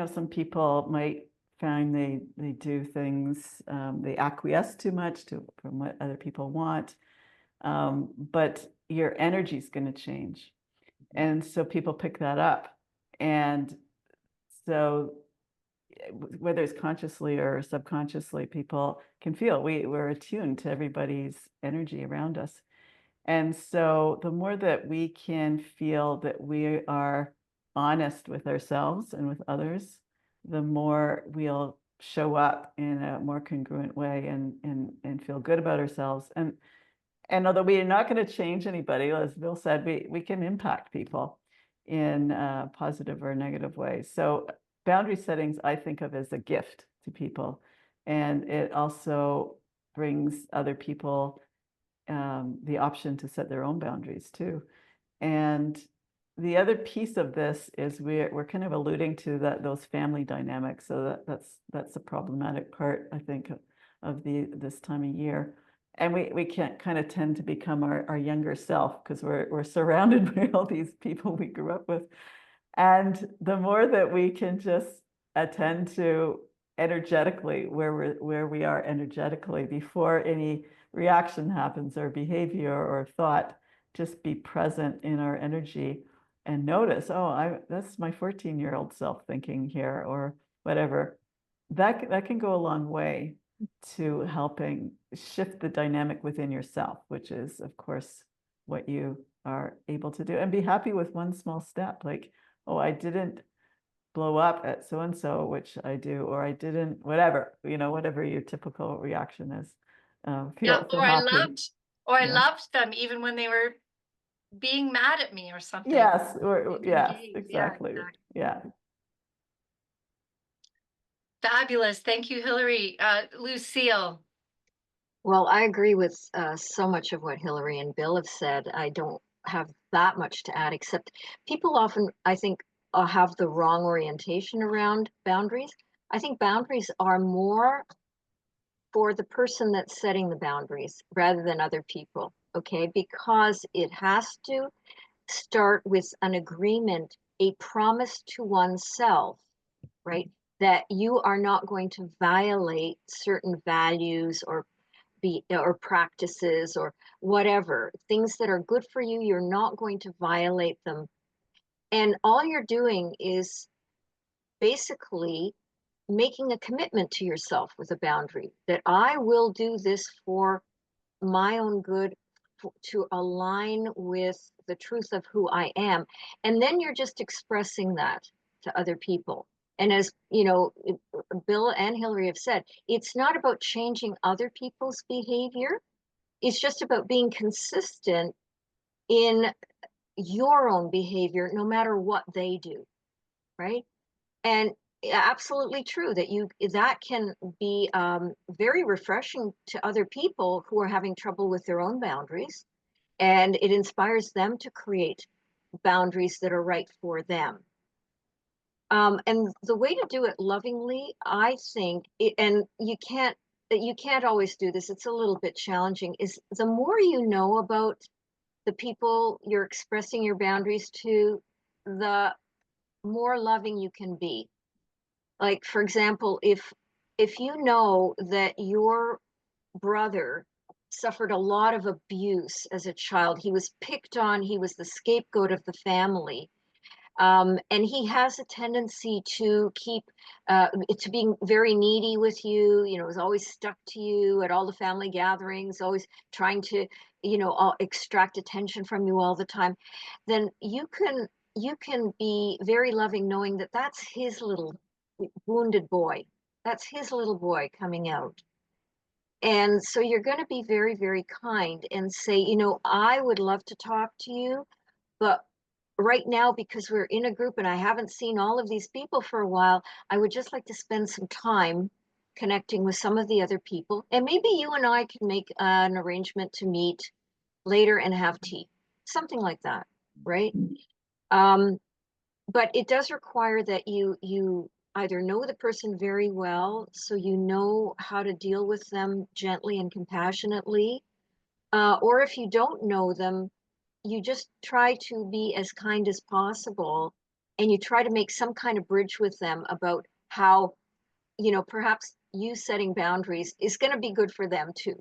some people might find they do things, they acquiesce too much from what other people want, but your energy is going to change. And so people pick that up. And so whether it's consciously or subconsciously, people can feel we're attuned to everybody's energy around us. And so the more that we can feel that we are honest with ourselves and with others, the more we'll show up in a more congruent way and feel good about ourselves. And although we are not going to change anybody, as Bill said, we can impact people in a positive or negative ways. So boundary settings, I think of as a gift to people, And it also brings other people the option to set their own boundaries too. And the other piece of this is we're kind of alluding to those family dynamics. So that's the problematic part, I think, of this time of year. And we can't kind of tend to become our younger self because we're surrounded by all these people we grew up with. And the more that we can just attend to energetically where we are energetically before any reaction happens or behavior or thought, just be present in our energy and notice, oh, that's my 14-year-old self thinking here or whatever. That can go a long way to helping shift the dynamic within yourself, which is, of course, what you are able to do. And be happy with one small step. Like, oh, I didn't blow up at so and so, which I do, or I didn't, whatever, whatever your typical reaction is. Yeah, Feel happy. I Yeah. loved them even when they were being mad at me or something. Yes, or Being yes, engaged. Yeah, exactly. exactly. Yeah. Fabulous. Thank you, Hillary. Lucille. Well, I agree with so much of what Hillary and Bill have said. I don't have that much to add, except people often, I think, have the wrong orientation around boundaries. I think boundaries are more for the person that's setting the boundaries rather than other people, okay? Because it has to start with an agreement, a promise to oneself, right? That you are not going to violate certain values or practices or whatever things that are good for you, you're not going to violate them. And all you're doing is basically making a commitment to yourself with a boundary that I will do this for my own good, to align with the truth of who I am. And then you're just expressing that to other people. And as you know, Bill and Hillary have said, it's not about changing other people's behavior. It's just about being consistent in your own behavior, no matter what they do, right? And absolutely true that that can be very refreshing to other people who are having trouble with their own boundaries, and it inspires them to create boundaries that are right for them. And the way to do it lovingly, I think, and you can't always do this. It's a little bit challenging. Is the more you know about the people you're expressing your boundaries to, the more loving you can be. Like, for example, if you know that your brother suffered a lot of abuse as a child, he was picked on, he was the scapegoat of the family, and he has a tendency to keep to being very needy with you, is always stuck to you at all the family gatherings, always trying to, extract attention from you all the time, then you can be very loving knowing that that's his little wounded boy. That's his little boy coming out. And so you're going to be very, very kind and say, I would love to talk to you, but right now, because we're in a group and I haven't seen all of these people for a while, I would just like to spend some time connecting with some of the other people. And maybe you and I can make an arrangement to meet later and have tea, something like that, right? Um, but it does require that you either know the person very well, so you know how to deal with them gently and compassionately, or if you don't know them, you just try to be as kind as possible, and you try to make some kind of bridge with them about how, perhaps you setting boundaries is going to be good for them too.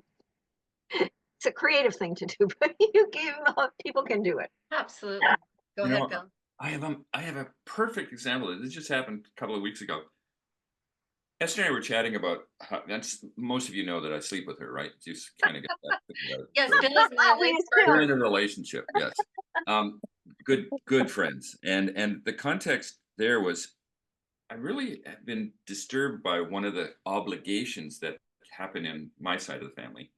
It's a creative thing to do, but people can do it. Absolutely. Go You ahead, know, Bill. I have a perfect example. This just happened a couple of weeks ago. Esther and I were chatting about how, that's most of you know that I sleep with her, right? Just kind of get that figured out. Yes, Bill is my We life We're partner. in a relationship, yes. Good friends. And the context there was I really have been disturbed by one of the obligations that happen in my side of the family.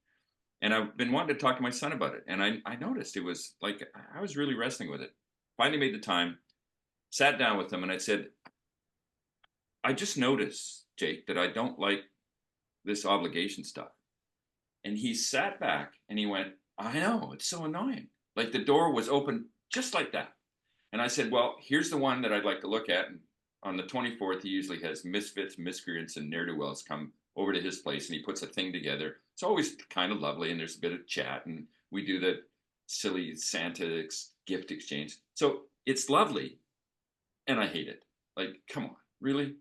And I've been wanting to talk to my son about it. And I noticed it was like I was really wrestling with it. Finally made the time, sat down with him, and I said, I just noticed, Jake, that I don't like this obligation stuff. And he sat back and he went, I know, it's so annoying. Like the door was open just like that. And I said, well, here's the one that I'd like to look at. And on the 24th, he usually has misfits, miscreants, and ne'er-do-wells come over to his place and he puts a thing together. It's always kind of lovely and there's a bit of chat and we do the silly Santa gift exchange. So it's lovely and I hate it. Like, come on, really?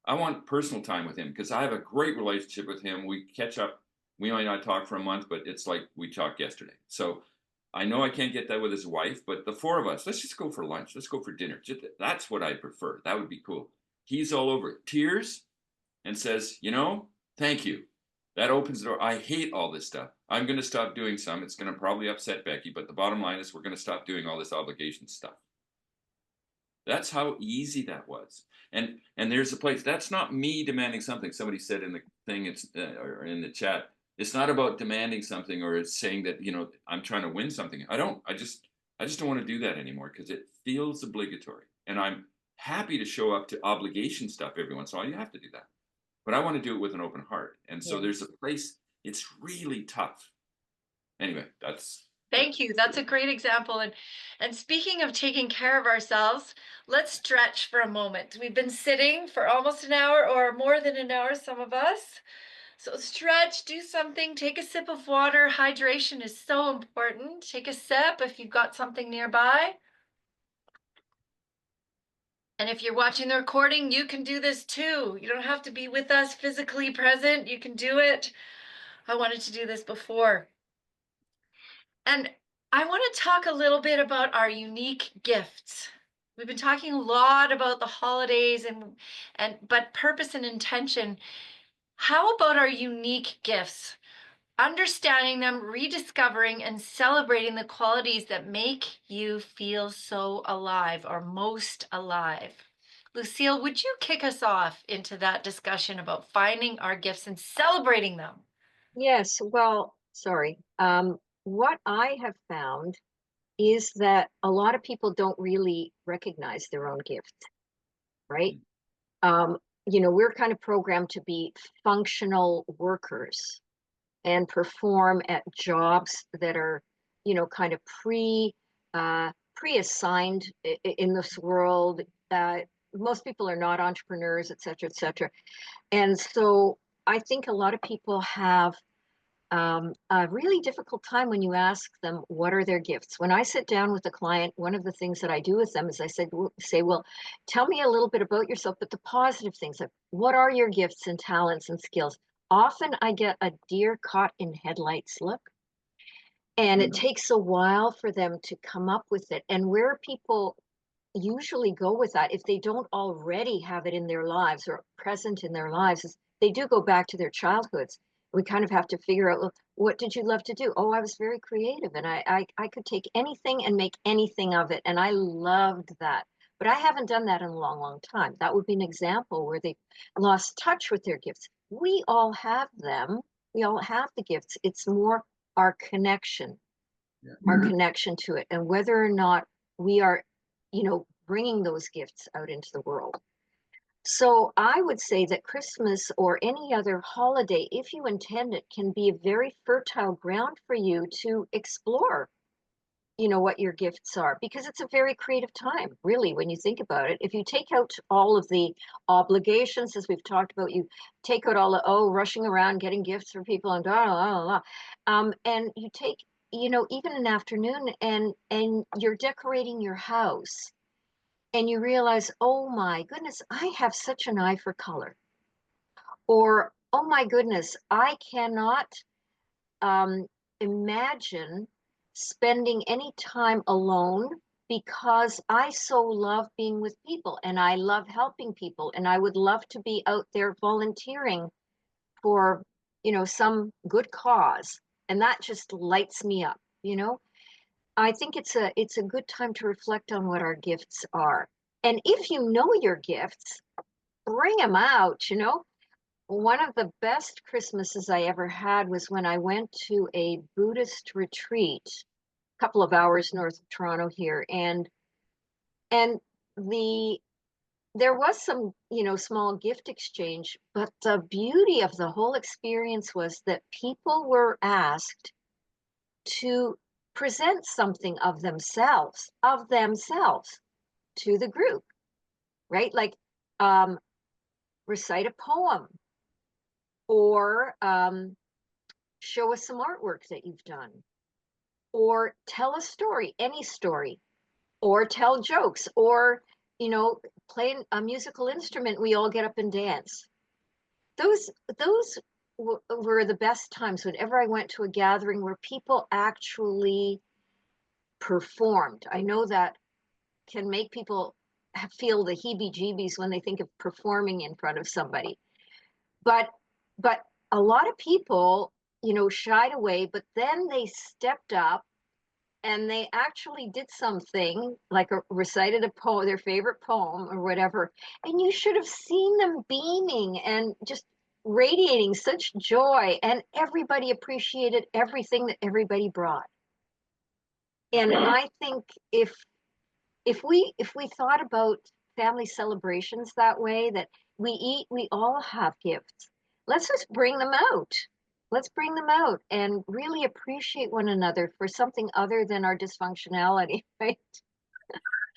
I want personal time with him because I have a great relationship with him. We catch up. We might not talk for a month, but it's like we talked yesterday. So I know I can't get that with his wife, but the four of us, let's just go for lunch. Let's go for dinner. That's what I prefer. That would be cool. He's all over it. Tears and says, thank you. That opens the door. I hate all this stuff. I'm going to stop doing some. It's going to probably upset Becky, but the bottom line is we're going to stop doing all this obligation stuff. That's how easy that was. And there's a place. That's not me demanding something. Somebody said in the thing, it's or in the chat. It's not about demanding something or it's saying that I'm trying to win something. I don't. I just don't want to do that anymore because it feels obligatory. And I'm happy to show up to obligation stuff every once in a while. You have to do that, but I want to do it with an open heart. And so there's a place. It's really tough. Anyway, Thank you. That's a great example. And speaking of taking care of ourselves, let's stretch for a moment. We've been sitting for almost an hour or more than an hour, some of us. So stretch, do something, take a sip of water. Hydration is so important. Take a sip if you've got something nearby. And if you're watching the recording, you can do this too. You don't have to be with us physically present. You can do it. I wanted to do this before. And I want to talk a little bit about our unique gifts. We've been talking a lot about the holidays but purpose and intention. How about our unique gifts? Understanding them, rediscovering and celebrating the qualities that make you feel so alive or most alive. Lucille, would you kick us off into that discussion about finding our gifts and celebrating them? Yes, well, sorry. What I have found is that a lot of people don't really recognize their own gifts, right? Um, we're kind of programmed to be functional workers and perform at jobs that are, kind of pre-assigned in this world. Most people are not entrepreneurs, et cetera, et cetera. And so I think a lot of people have a really difficult time when you ask them what are their gifts. When I sit down with a client, one of the things that I do with them is I say, well, tell me a little bit about yourself, but the positive things, like what are your gifts and talents and skills? Often I get a deer caught in headlights look, and it takes a while for them to come up with it. And where people usually go with that, if they don't already have it in their lives or present in their lives, is they do go back to their childhoods. We kind of have to figure out, well, what did you love to do? Oh, I was very creative and I could take anything and make anything of it. And I loved that. But I haven't done that in a long, long time. That would be an example where they lost touch with their gifts. We all have them. We all have the gifts. It's more our connection, our connection to it, and whether or not we are bringing those gifts out into the world. So I would say that Christmas or any other holiday, if you intend it, can be a very fertile ground for you to explore, what your gifts are, because it's a very creative time, really, when you think about it. If you take out all of the obligations, as we've talked about, you take out all the, rushing around, getting gifts for people and blah, blah, blah, blah. And you take, even an afternoon and you're decorating your house and you realize, oh my goodness, I have such an eye for color. Or, oh my goodness, I cannot imagine spending any time alone because I so love being with people and I love helping people and I would love to be out there volunteering for, some good cause. And that just lights me up. I think it's a good time to reflect on what our gifts are. And if you know your gifts, bring them out. One of the best Christmases I ever had was when I went to a Buddhist retreat a couple of hours north of Toronto here. And the there was some, small gift exchange, but the beauty of the whole experience was that people were asked to present something of themselves to the group, right? Like, um, recite a poem or show us some artwork that you've done or tell a story, any story, or tell jokes or, play a musical instrument. We all get up and dance. Those were the best times whenever I went to a gathering where people actually performed. I know that can make people feel the heebie-jeebies when they think of performing in front of somebody. But but a lot of people, shied away, but then they stepped up and they actually did something like recited a poem, their favorite poem or whatever. And you should have seen them beaming and just radiating such joy. And everybody appreciated everything that everybody brought. And I think if we thought about family celebrations that way, that we all have gifts. Let's just bring them out. Let's bring them out and really appreciate one another for something other than our dysfunctionality, right?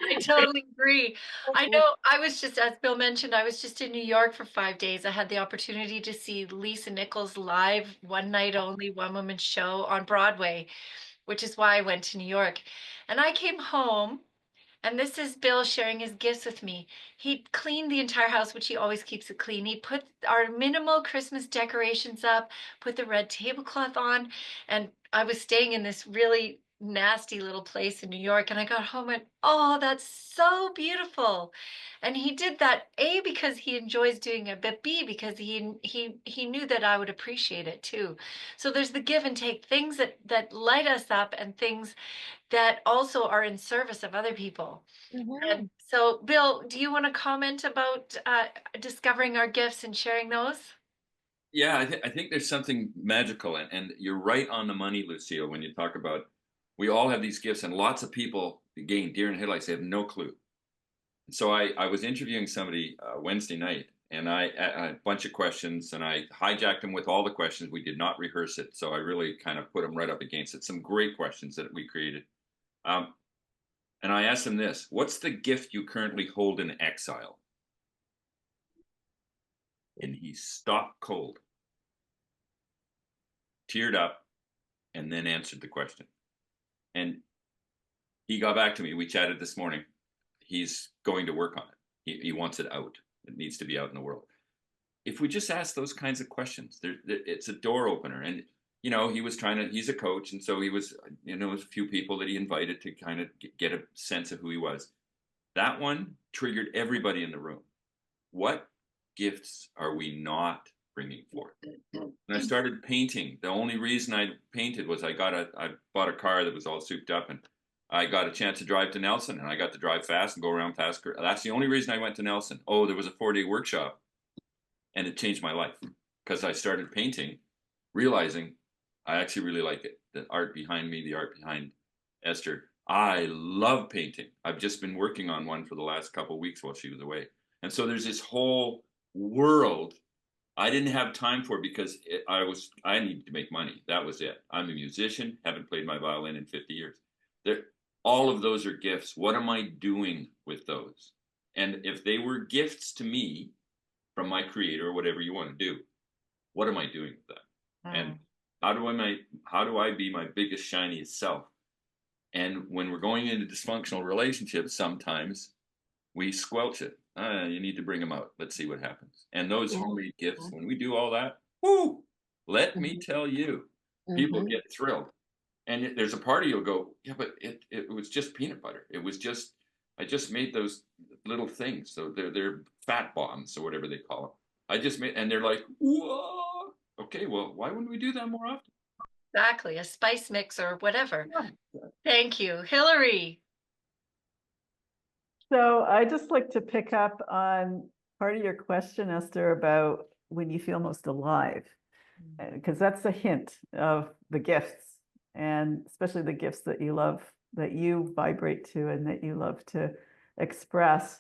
I totally agree. I know I was just, as Bill mentioned, I was just in New York for 5 days. I had the opportunity to see Lisa Nichols live, one night only, one woman show on Broadway, which is why I went to New York. And I came home. And this is Bill sharing his gifts with me. He cleaned the entire house, which he always keeps it clean. He put our minimal Christmas decorations up, put the red tablecloth on, and I was staying in this really nasty little place in New York, and I got home and, oh, that's so beautiful. And he did that A, because he enjoys doing it, but B, because he knew that I would appreciate it too. So there's the give and take, things that light us up and things that also are in service of other people. Mm-hmm. And so, Bill, do you want to comment about discovering our gifts and sharing those? Yeah, I think there's something magical, and you're right on the money, Lucille, when you talk about we all have these gifts, and lots of people, again, deer in headlights, they have no clue. So I was interviewing somebody Wednesday night, and a bunch of questions, and I hijacked them with all the questions. We did not rehearse it, so I really kind of put them right up against it. Some great questions that we created. Um, and I asked him this: "What's the gift you currently hold in exile?" And he stopped cold, teared up, and then answered the question. And he got back to me. We chatted this morning. He's going to work on it. He wants it out. It needs to be out in the world. If we just ask those kinds of questions, it's a door opener. And he was he's a coach, and so he was, a few people that he invited to kind of get a sense of who he was. That one triggered everybody in the room. What gifts are we not bringing forth? And I started painting. The only reason I painted was I bought a car that was all souped up, and I got a chance to drive to Nelson, and I got to drive fast and go around past. That's the only reason I went to Nelson. Oh, there was a 4-day workshop, and it changed my life because I started painting, realizing I actually really like it. The art behind me, the art behind Esther. I love painting. I've just been working on one for the last couple of weeks while she was away. And so there's this whole world I didn't have time for because I needed to make money. That was it. I'm a musician, haven't played my violin in 50 years. All of those are gifts. What am I doing with those? And if they were gifts to me from my creator, or whatever you want to do, what am I doing with that? And how do I be my biggest, shiniest self? And when we're going into dysfunctional relationships, sometimes we squelch it. You need to bring them out. Let's see what happens. And those homemade gifts, when we do all that, whoo, let me tell you, people get thrilled. And there's a part of you'll go, yeah, but it was just peanut butter. I just made those little things. So they're fat bombs or whatever they call them. I just made, and they're like, whoa, okay, well, why wouldn't we do that more often? Exactly, a spice mix or whatever. Yeah. Thank you. Hillary. So I just like to pick up on part of your question, Esther, about when you feel most alive, because that's a hint of the gifts, and especially the gifts that you love, that you vibrate to and that you love to express.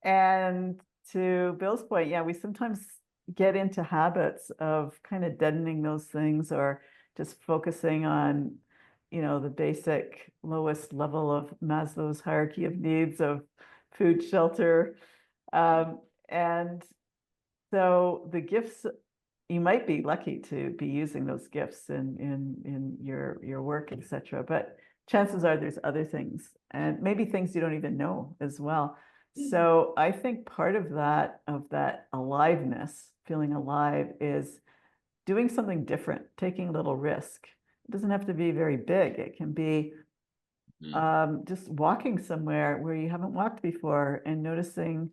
And to Bill's point, yeah, we sometimes get into habits of kind of deadening those things or just focusing on, the basic lowest level of Maslow's hierarchy of needs of food, shelter. And so the gifts, you might be lucky to be using those gifts in your work, etc. But chances are there's other things and maybe things you don't even know as well. So I think part of that aliveness, feeling alive, is doing something different, taking a little risk. It doesn't have to be very big. It can be just walking somewhere where you haven't walked before and noticing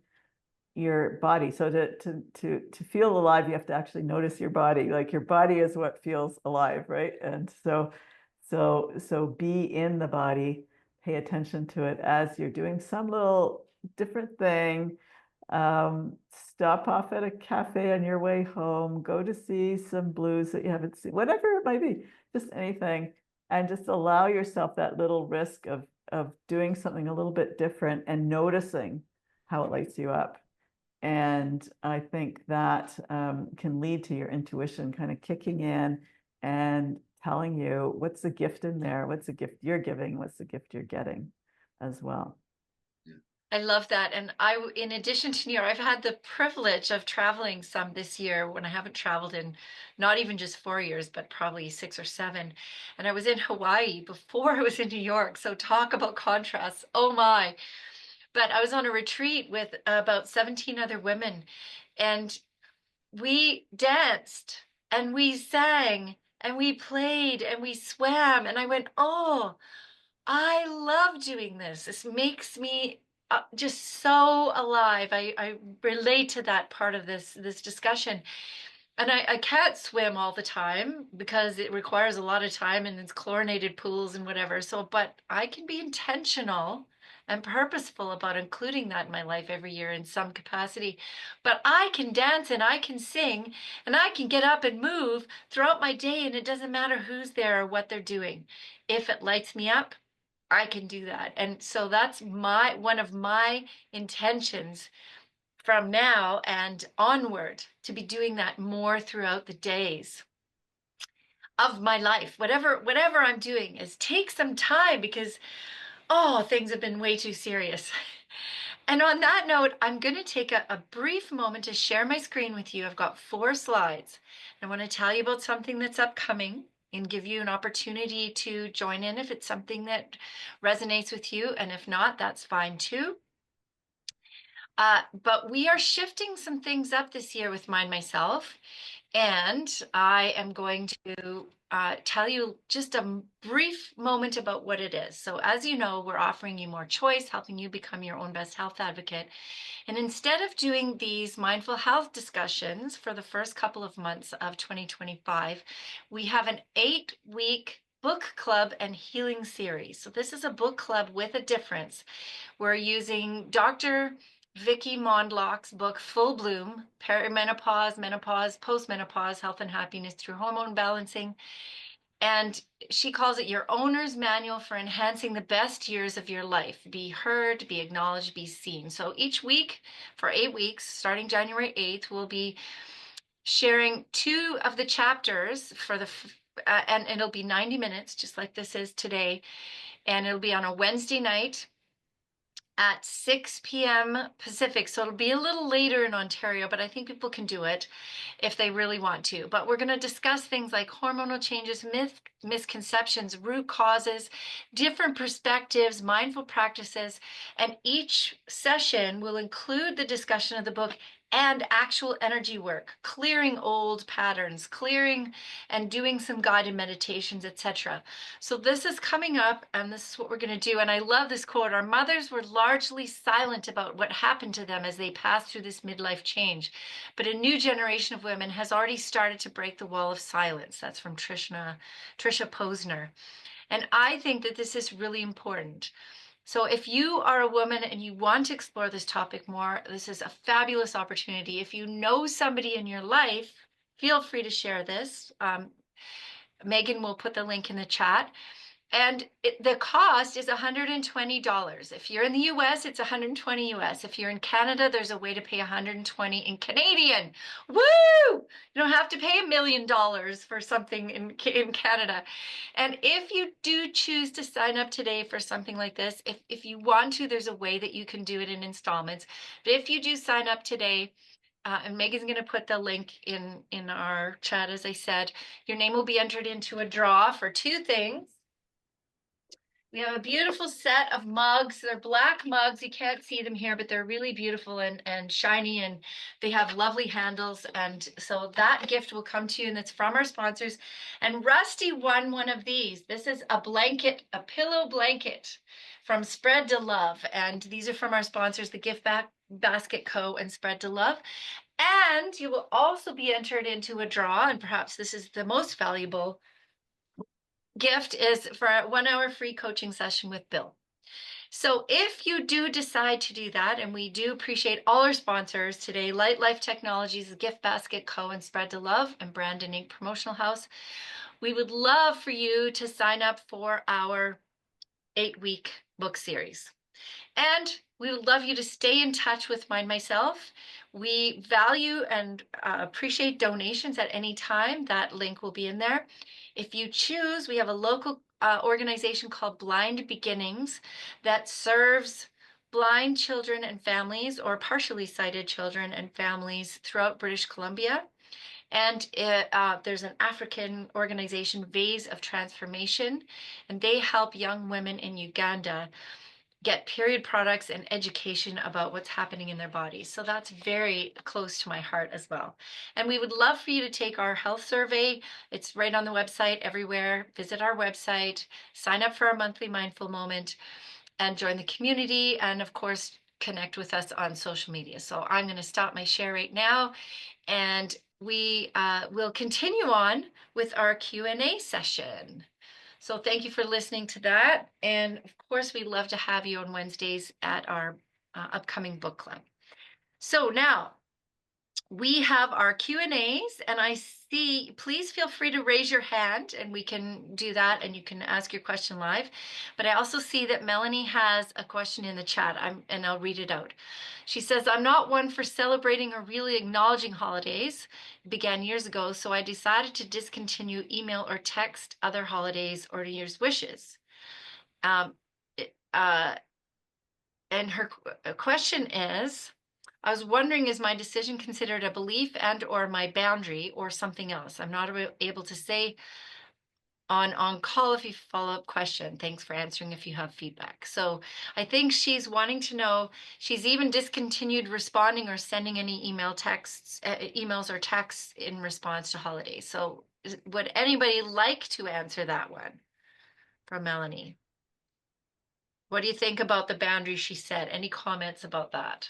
your body. So to feel alive, you have to actually notice your body. Like your body is what feels alive, right? And so be in the body, pay attention to it as you're doing some little different thing. Stop off at a cafe on your way home, go to see some blues that you haven't seen, whatever it might be, just anything. And just allow yourself that little risk of doing something a little bit different and noticing how it lights you up. And I think that can lead to your intuition kind of kicking in and telling you what's the gift in there, what's the gift you're giving, what's the gift you're getting as well. I love that. And in addition to New York, I've had the privilege of traveling some this year when I haven't traveled in not even just 4 years, but probably 6 or 7. And I was in Hawaii before I was in New York. So talk about contrasts. Oh my. But I was on a retreat with about 17 other women, and we danced and we sang and we played and we swam. And I went, oh, I love doing this. This makes me just so alive. I relate to that part of this discussion. And I can't swim all the time because it requires a lot of time and it's chlorinated pools and whatever. So, but I can be intentional and purposeful about including that in my life every year in some capacity. But I can dance and I can sing and I can get up and move throughout my day, and it doesn't matter who's there or what they're doing. If it lights me up, I can do that. And so that's one of my intentions from now and onward, to be doing that more throughout the days of my life. Whatever I'm doing is take some time, because things have been way too serious. And on that note, I'm going to take a brief moment to share my screen with you. I've got 4 slides. I want to tell you about something that's upcoming and give you an opportunity to join in if it's something that resonates with you. And if not, that's fine too. But we are shifting some things up this year with Mind Myself. And I am going to tell you just a brief moment about what it is. So as you know, we're offering you more choice, helping you become your own best health advocate. And instead of doing these mindful health discussions for the first couple of months of 2025, we have an 8-week book club and healing series. So this is a book club with a difference. We're using Dr. Vicky Mondlock's book, Full Bloom, Perimenopause, Menopause, Postmenopause, Health and Happiness Through Hormone Balancing. And she calls it your owner's manual for enhancing the best years of your life. Be heard, be acknowledged, be seen. So each week for 8 weeks, starting January 8th, we'll be sharing 2 of the chapters and it'll be 90 minutes, just like this is today. And it'll be on a Wednesday night at 6 p.m. Pacific. So it'll be a little later in Ontario, but I think people can do it if they really want to. But we're going to discuss things like hormonal changes, misconceptions, root causes, different perspectives, mindful practices. And each session will include the discussion of the book and actual energy work, clearing old patterns, clearing and doing some guided meditations, etc. So this is coming up, and this is what we're going to do. And I love this quote: our mothers were largely silent about what happened to them as they passed through this midlife change, but a new generation of women has already started to break the wall of silence. That's from Tricia Posner. And I think that this is really important. So if you are a woman and you want to explore this topic more, this is a fabulous opportunity. If you know somebody in your life, feel free to share this. Megan will put the link in the chat. And the cost is $120. If you're in the US, it's 120 US. If you're in Canada, there's a way to pay 120 in Canadian. Woo! You don't have to pay $1 million for something in Canada. And if you do choose to sign up today for something like this, if you want to, there's a way that you can do it in installments. But if you do sign up today, and Megan's going to put the link in our chat, as I said, your name will be entered into a draw for two things. We have a beautiful set of mugs. They're black mugs. You can't see them here, but they're really beautiful and shiny, and they have lovely handles. And so that gift will come to you, and it's from our sponsors. And Rusty won one of these. This is a blanket, a pillow blanket from Spread to Love. And these are from our sponsors, the Gift Basket Co. and Spread to Love. And you will also be entered into a draw, and perhaps this is the most valuable gift, is for a 1 hour free coaching session with Bill. So if you do decide to do that, and we do appreciate all our sponsors today, Light Life Technologies, the Gift Basket Co. and Spread to Love, and Brandon Inc. Promotional House, we would love for you to sign up for our 8-week book series. And we would love you to stay in touch with Mind Myself. We value and appreciate donations at any time. That link will be in there. If you choose, we have a local organization called Blind Beginnings that serves blind children and families, or partially sighted children and families throughout British Columbia. And there's an African organization, Ways of Transformation, and they help young women in Uganda get period products and education about what's happening in their bodies. So that's very close to my heart as well. And we would love for you to take our health survey. It's right on the website everywhere. Visit our website, sign up for our monthly mindful moment, and join the community. And of course, connect with us on social media. So I'm going to stop my share right now, and we will continue on with our Q&A session. So thank you for listening to that. And of course, we love to have you on Wednesdays at our upcoming book club. So now we have our Q&As, and I see, please feel free to raise your hand and we can do that, and you can ask your question live. But I also see that Melanie has a question in the chat, and I'll read it out. She says, I'm not one for celebrating or really acknowledging holidays. It began years ago, so I decided to discontinue email or text other holidays or New Year's wishes. And her question is, I was wondering, is my decision considered a belief and or my boundary or something else? I'm not able to say on call if you follow-up question. Thanks for answering if you have feedback. So I think she's wanting to know, she's even discontinued responding or sending any emails or texts in response to holidays. So would anybody like to answer that one from Melanie? What do you think about the boundary she set? Any comments about that?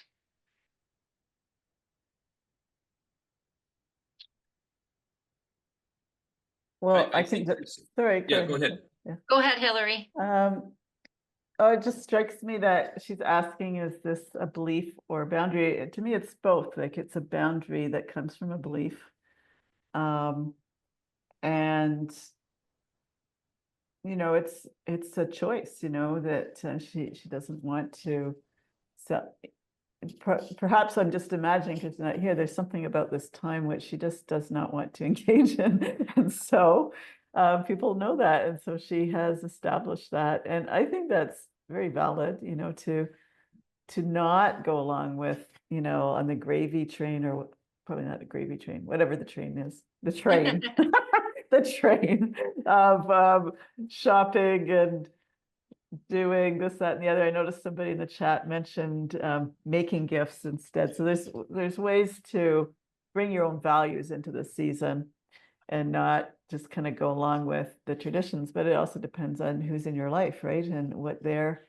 Well, I I think think that, sorry, yeah, go ahead. Yeah. Go ahead, Hillary. Oh, it just strikes me that she's asking, is this a belief or a boundary? To me, it's both. Like, it's a boundary that comes from a belief. And you know, it's a choice, you know, that she doesn't want to sell. Perhaps I'm just imagining, because not here, there's something about this time which she just does not want to engage in. And so people know that. And so she has established that. And I think that's very valid, you know, to not go along with, you know, on the gravy train, or probably not a gravy train, whatever the train is, the train, the train of shopping and doing this, that, and the other. I noticed somebody in the chat mentioned making gifts instead. So there's ways to bring your own values into the season and not just kind of go along with the traditions, but it also depends on who's in your life, right? And what they're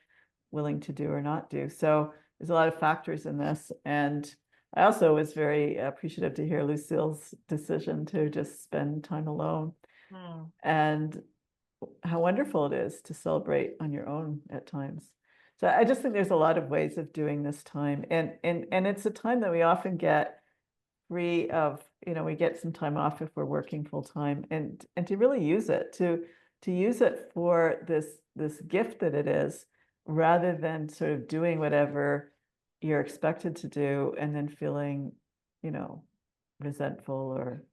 willing to do or not do. So there's a lot of factors in this. And I also was very appreciative to hear Lucille's decision to just spend time alone. And how wonderful it is to celebrate on your own at times. So I just think there's a lot of ways of doing this time. And it's a time that we often get free of, you know, we get some time off if we're working full time, and to really use it to to use it for this gift that it is, rather than sort of doing whatever you're expected to do and then feeling, you know, resentful or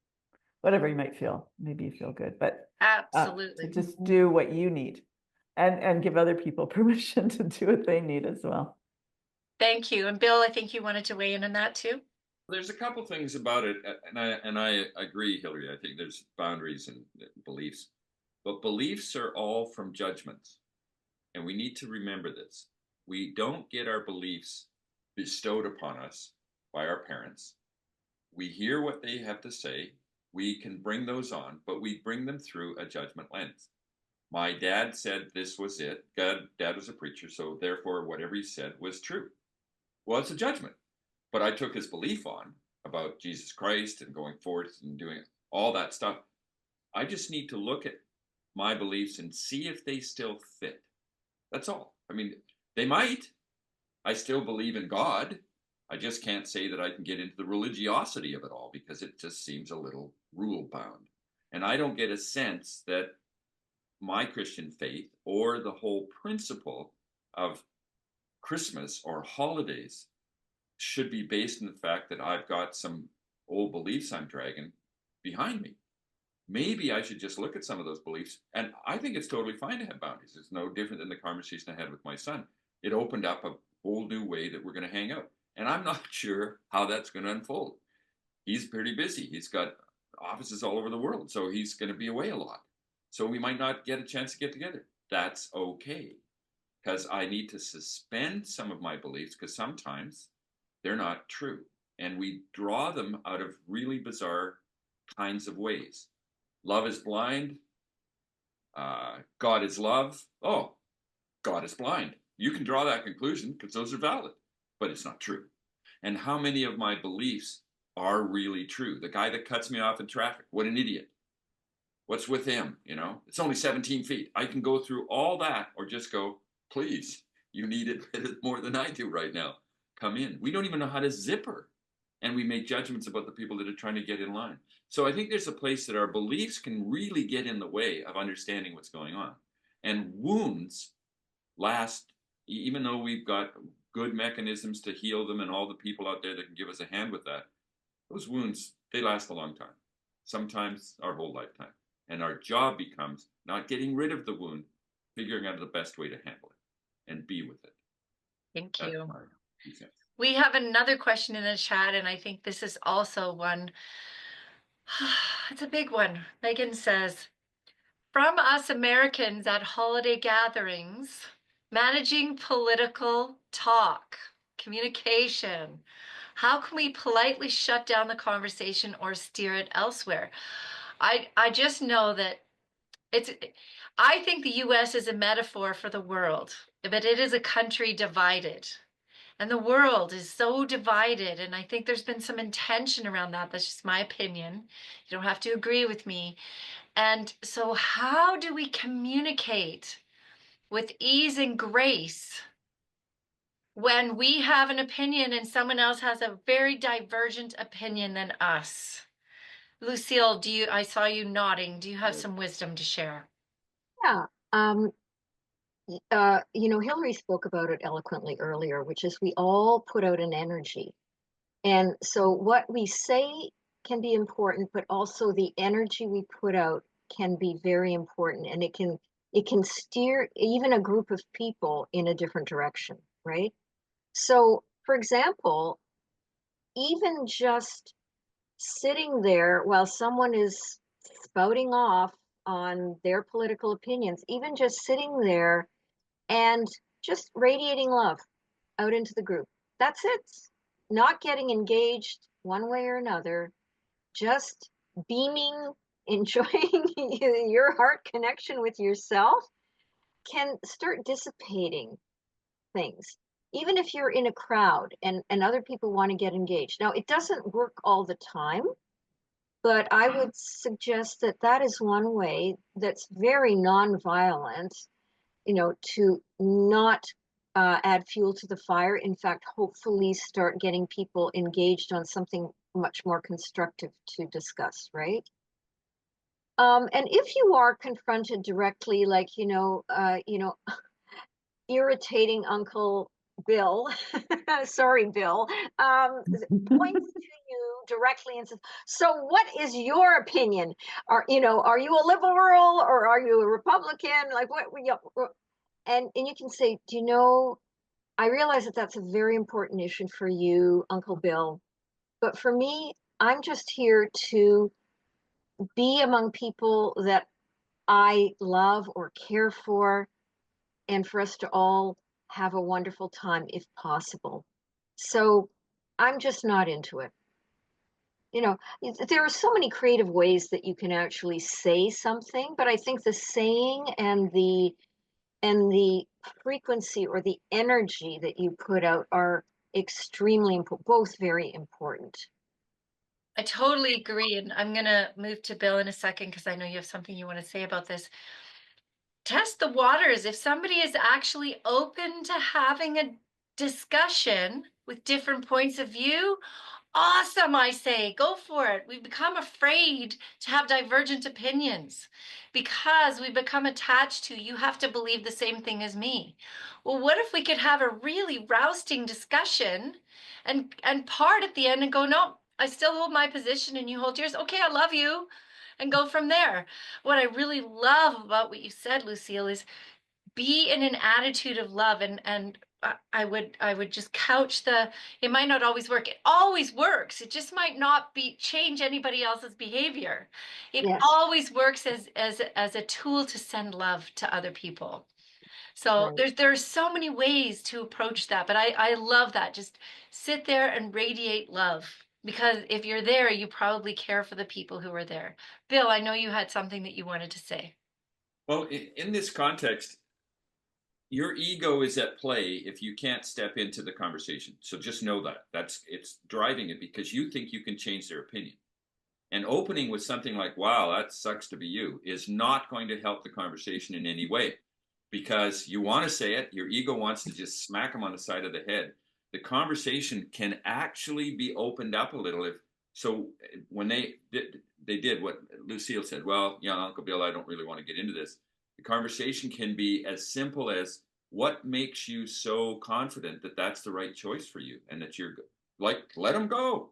whatever you might feel. Maybe you feel good, but to Absolutely. just do what you need and give other people permission to do what they need as well. Thank you. And Bill, I think you wanted to weigh in on that too. There's a couple things about it, and I agree, Hillary. I think there's boundaries and beliefs, but beliefs are all from judgments, and we need to remember this. We don't get our beliefs bestowed upon us by our parents. We hear what they have to say. We can bring those on, but we bring them through a judgment lens. My dad said this was it. Dad was a preacher, so therefore, whatever he said was true. Well, it's a judgment. But I took his belief on about Jesus Christ and going forth and doing all that stuff. I just need to look at my beliefs and see if they still fit. That's all. I mean, they might. I still believe in God. I just can't say that I can get into the religiosity of it all because it just seems a little rule bound. And I don't get a sense that my Christian faith or the whole principle of Christmas or holidays should be based on the fact that I've got some old beliefs I'm dragging behind me. Maybe I should just look at some of those beliefs. And I think it's totally fine to have boundaries. It's no different than the conversation I had with my son. It opened up a whole new way that we're going to hang out. And I'm not sure how that's going to unfold. He's pretty busy. He's got offices all over the world. So he's going to be away a lot. So we might not get a chance to get together. That's okay. Because I need to suspend some of my beliefs because sometimes they're not true. And we draw them out of really bizarre kinds of ways. Love is blind. God is love. Oh, God is blind. You can draw that conclusion because those are valid, but it's not true. And how many of my beliefs are really true? The guy that cuts me off in traffic, what an idiot. What's with him? You know, it's only 17 feet. I can go through all that or just go, please, you need it more than I do right now. Come in. We don't even know how to zipper. And we make judgments about the people that are trying to get in line. So I think there's a place that our beliefs can really get in the way of understanding what's going on. And wounds last, even though we've got good mechanisms to heal them and all the people out there that can give us a hand with that, those wounds, they last a long time, sometimes our whole lifetime. And our job becomes not getting rid of the wound, figuring out the best way to handle it and be with it. Thank That's you. my 2 cents. We have another question in the chat, and I think this is also one. It's a big one. Megan says, from us Americans at holiday gatherings, managing political talk, communication, how can we politely shut down the conversation or steer it elsewhere? I just know that I think the US is a metaphor for the world, but it is a country divided. And the world is so divided. And I think there's been some intention around that. That's just my opinion. You don't have to agree with me. And so, how do we communicate with ease and grace when we have an opinion and someone else has a very divergent opinion than us? Lucille, I saw you nodding. Do you have some wisdom to share? Yeah. Hillary spoke about it eloquently earlier, which is we all put out an energy. And so what we say can be important, but also the energy we put out can be very important. And it can steer even a group of people in a different direction, right? So, for example, even just sitting there while someone is spouting off on their political opinions, even just sitting there and just radiating love out into the group. That's it. Not getting engaged one way or another, just beaming, enjoying your heart connection with yourself can start dissipating things. Even if you're in a crowd and other people want to get engaged. Now, it doesn't work all the time, but I would suggest that that is one way that's very nonviolent, to not add fuel to the fire. In fact, hopefully start getting people engaged on something much more constructive to discuss, right? And if you are confronted directly, like, irritating Uncle Bill, sorry, Bill, points to you directly and says, "So, what is your opinion? Are you a liberal or are you a Republican? Like, and you can say, do you know? I realize that that's a very important issue for you, Uncle Bill, but for me, I'm just here to be among people that I love or care for, and for us to all have a wonderful time if possible. So I'm just not into it. There are so many creative ways that you can actually say something, but I think the saying and the frequency or the energy that you put out are extremely important, both very important. I totally agree. And I'm going to move to Bill in a second because I know you have something you want to say about this. Test the waters. If somebody is actually open to having a discussion with different points of view, awesome, I say, go for it. We've become afraid to have divergent opinions because we become attached to, you have to believe the same thing as me. Well, what if we could have a really rousing discussion and part at the end and go, no, I still hold my position and you hold yours. Okay, I love you. And go from there. What I really love about what you said, Lucille, is be in an attitude of love, and I would just couch the, it might not always work. It always works. It just might not be change anybody else's behavior. It Yes, always works as a tool to send love to other people. So right. there's so many ways to approach that, but I love that. Just sit there and radiate love, because if you're there, you probably care for the people who are there. Bill, I know you had something that you wanted to say. Well, in this context, your ego is at play if you can't step into the conversation. So just know that it's driving it because you think you can change their opinion. And opening with something like, wow, that sucks to be you, is not going to help the conversation in any way because you want to say it. Your ego wants to just smack them on the side of the head. The conversation can actually be opened up a little. So when they did what Lucille said, well, yeah, Uncle Bill, I don't really want to get into this. The conversation can be as simple as, what makes you so confident that that's the right choice for you and that you're like, let them go,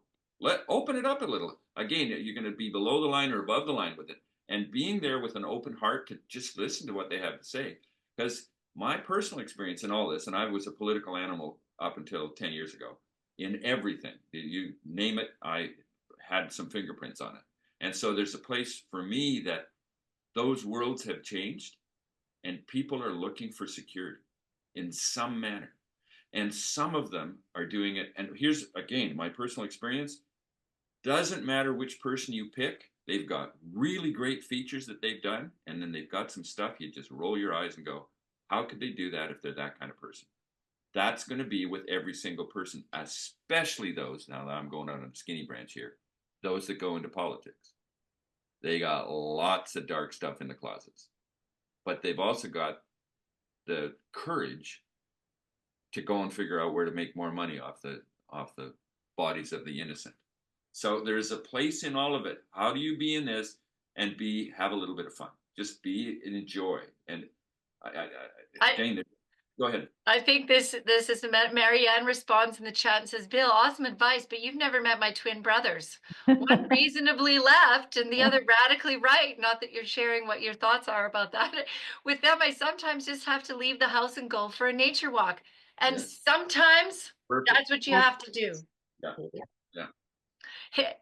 open it up a little. Again, you're going to be below the line or above the line with it, and being there with an open heart to just listen to what they have to say. Because my personal experience in all this, and I was a political animal up until 10 years ago, in everything you name it, I had some fingerprints on it. And so there's a place for me that those worlds have changed, and people are looking for security in some manner, and some of them are doing it. And here's again my personal experience: doesn't matter which person you pick, they've got really great features that they've done, and then they've got some stuff you just roll your eyes and go, how could they do that if they're that kind of person? That's going to be with every single person, especially those, now that I'm going out on a skinny branch here, those that go into politics. They got lots of dark stuff in the closets, but they've also got the courage to go and figure out where to make more money off the bodies of the innocent. So there's a place in all of it. How do you be in this and have a little bit of fun? Just be and enjoy. And I, Jane, go ahead. I think this is Marianne responds in the chat and says, Bill, awesome advice, but you've never met my twin brothers. One reasonably left and the other radically right. Not that you're sharing what your thoughts are about that. With them, I sometimes just have to leave the house and go for a nature walk. And Yes, sometimes perfect. that's what you have to do. Yeah, yeah.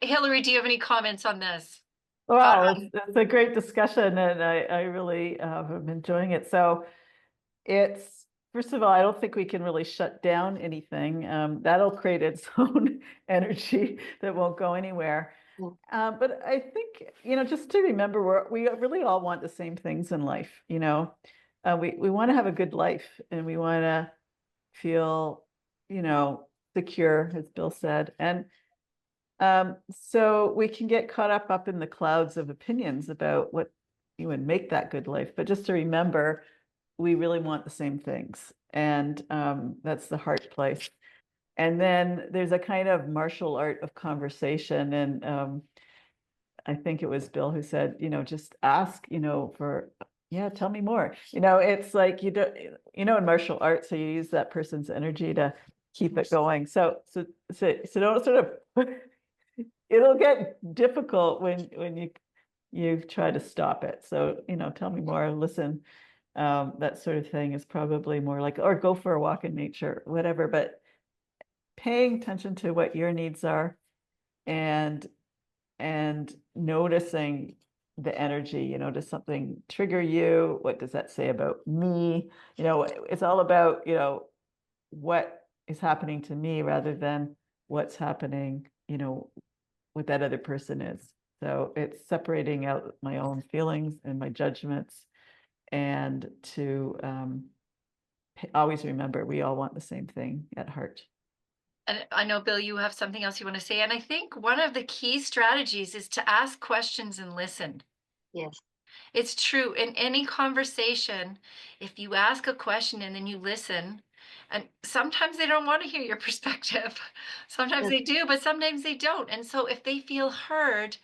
Hillary, do you have any comments on this? Well, it's a great discussion, and I really am enjoying it. So it's, first of all, I don't think we can really shut down anything. That'll create its own energy that won't go anywhere. But I think, just to remember, we really all want the same things in life. We want to have a good life, and we want to feel, secure, as Bill said. And so we can get caught up in the clouds of opinions about what you would make that good life. But just to remember, we really want the same things. And that's the heart place. And then there's a kind of martial art of conversation. And I think it was Bill who said, just ask, for, yeah, tell me more. It's like you don't, in martial arts, so you use that person's energy to keep it going. So don't sort of, it'll get difficult when you try to stop it. So, tell me more, listen. That sort of thing is probably more like, or go for a walk in nature, whatever, but paying attention to what your needs are and noticing the energy, does something trigger you? What does that say about me? It's all about, what is happening to me rather than what's happening, what that other person is. So it's separating out my own feelings and my judgments, and to always remember we all want the same thing at heart. And I know, Bill, you have something else you want to say. And I think one of the key strategies is to ask questions and listen. Yes. It's true in any conversation. If you ask a question and then you listen, and sometimes they don't want to hear your perspective. Sometimes Yes. they do, but sometimes they don't. And so if they feel heard,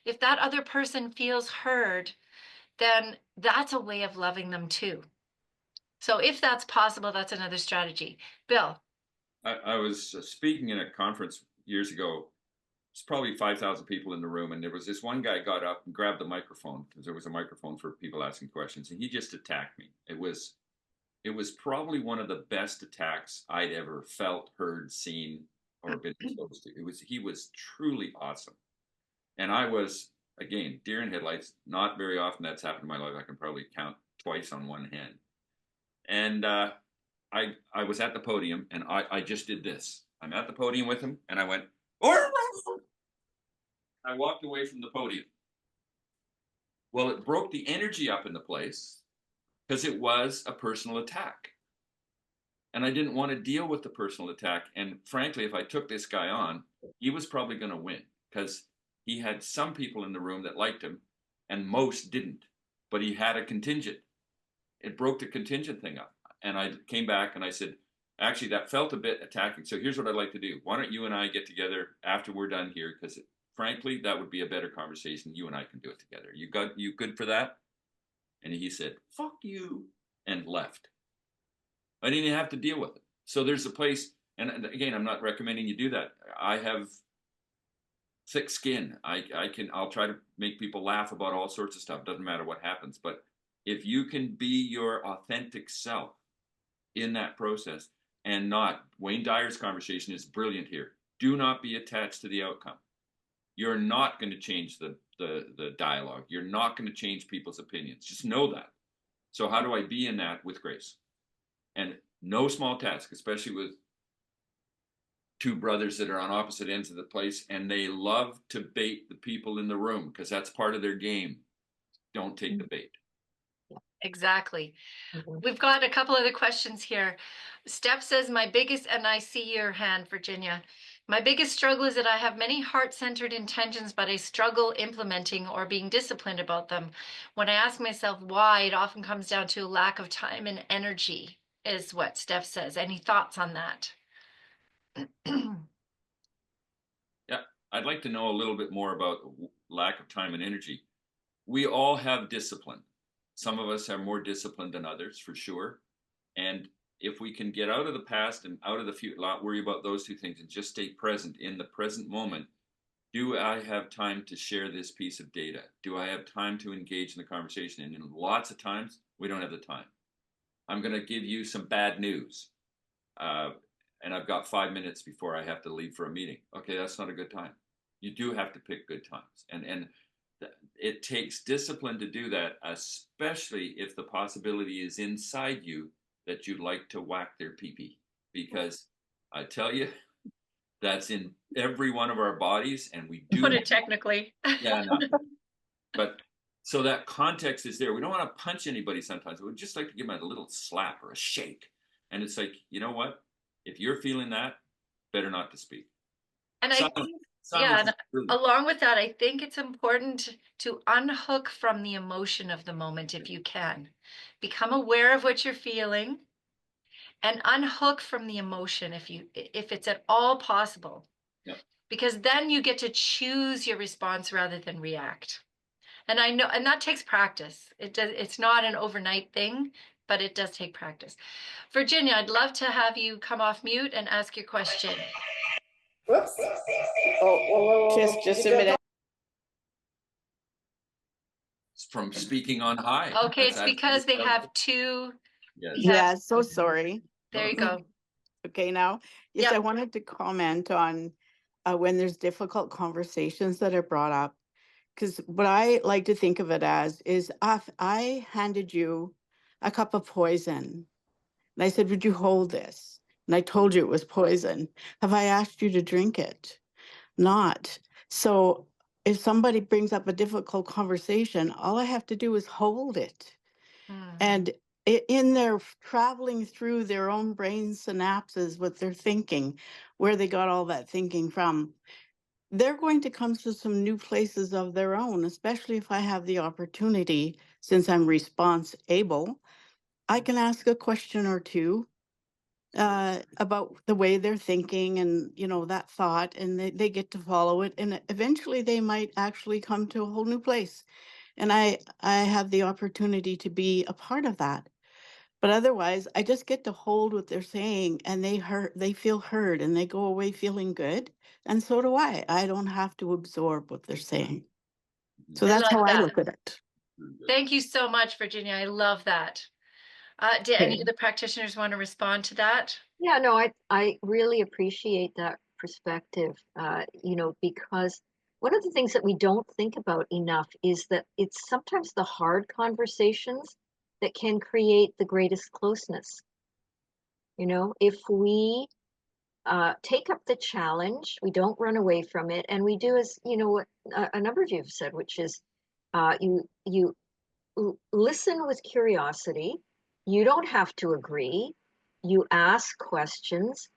if that other person feels heard, then that's a way of loving them too. So if that's possible, that's another strategy. Bill. I was speaking in a conference years ago. It's probably 5,000 people in the room, and there was this one guy got up and grabbed the microphone because there was a microphone for people asking questions, and he just attacked me. It was probably one of the best attacks I'd ever felt, heard, seen, or been exposed to. He was truly awesome, and I was, again, deer in headlights. Not very often that's happened in my life. I can probably count twice on one hand. And I was at the podium, and I just did this. I'm at the podium with him, and I went, I walked away from the podium. Well, it broke the energy up in the place because it was a personal attack. And I didn't want to deal with the personal attack. And frankly, if I took this guy on, he was probably going to win because he had some people in the room that liked him and most didn't. But he had a contingent. It broke the contingent thing up. And I came back and I said, actually, that felt a bit attacking. So here's what I'd like to do. Why don't you and I get together after we're done here? Because frankly, that would be a better conversation. You and I can do it together. You good for that? And he said, fuck you, and left. I didn't even have to deal with it. So there's a place, and again, I'm not recommending you do that. I have thick skin. I'll try to make people laugh about all sorts of stuff. Doesn't matter what happens. But if you can be your authentic self in that process and not, Wayne Dyer's conversation is brilliant here. Do not be attached to the outcome. You're not going to change the dialogue. You're not going to change people's opinions. Just know that. So how do I be in that with grace? And no small task, especially with two brothers that are on opposite ends of the place, and they love to bait the people in the room because that's part of their game. Don't take the bait. Exactly. Mhm. We've got a couple other questions here. Steph says, my biggest, and I see your hand, Virginia. My biggest struggle is that I have many heart-centered intentions, but I struggle implementing or being disciplined about them. When I ask myself why, it often comes down to a lack of time and energy, is what Steph says. Any thoughts on that? Yeah, I'd like to know a little bit more about lack of time and energy. We all have discipline. Some of us are more disciplined than others, for sure. And if we can get out of the past and out of the future, not worry about those two things and just stay present in the present moment. Do I have time to share this piece of data? Do I have time to engage in the conversation? And lots of times we don't have the time. I'm going to give you some bad news. And I've got 5 minutes before I have to leave for a meeting. Okay, that's not a good time. You do have to pick good times. And it takes discipline to do that, especially if the possibility is inside you that you'd like to whack their pee-pee. Because I tell you, that's in every one of our bodies, and we do. Put it technically. Yeah, no. But so that context is there. We don't want to punch anybody sometimes. We'd just like to give them a little slap or a shake. And it's like, you know what? If you're feeling that, better not to speak. And I Silence, think, silence yeah, is and brilliant. along with that, I think it's important to unhook from the emotion of the moment if you can. Become aware of what you're feeling and unhook from the emotion if it's at all possible. Yep. because then you get to choose your response rather than react. And I know, and that takes practice. It's not an overnight thing, but it does take practice. Virginia, I'd love to have you come off mute and ask your question. Whoops. Oh, whoa. Just a minute. From speaking on high. Okay, it's because they have two. Yes. Yeah, so sorry. There you go. Okay, now, yes, I Yep. wanted to comment on when there's difficult conversations that are brought up. Because what I like to think of it as is if I handed you a cup of poison and I said, would you hold this? And I told you it was poison. Have I asked you to drink it? Not. So if somebody brings up a difficult conversation, all I have to do is hold it. Mhm. And in their traveling through their own brain synapses, what they're thinking, where they got all that thinking from, they're going to come to some new places of their own, especially if I have the opportunity, since I'm response able, I can ask a question or two about the way they're thinking and, you know, that thought, and they get to follow it. And eventually they might actually come to a whole new place. And I have the opportunity to be a part of that. But otherwise, I just get to hold what they're saying and they feel heard and they go away feeling good. And so do I. I don't have to absorb what they're saying. So I that's like how I that. look at it. Thank you so much, Virginia. I love that. Did any Okay. of the practitioners want to respond to that? Yeah, no, I really appreciate that perspective, because one of the things that we don't think about enough is that it's sometimes the hard conversations that can create the greatest closeness. If we take up the challenge, we don't run away from it, and we do as what a number of you have said, which is you listen with curiosity. You don't have to agree. You ask questions,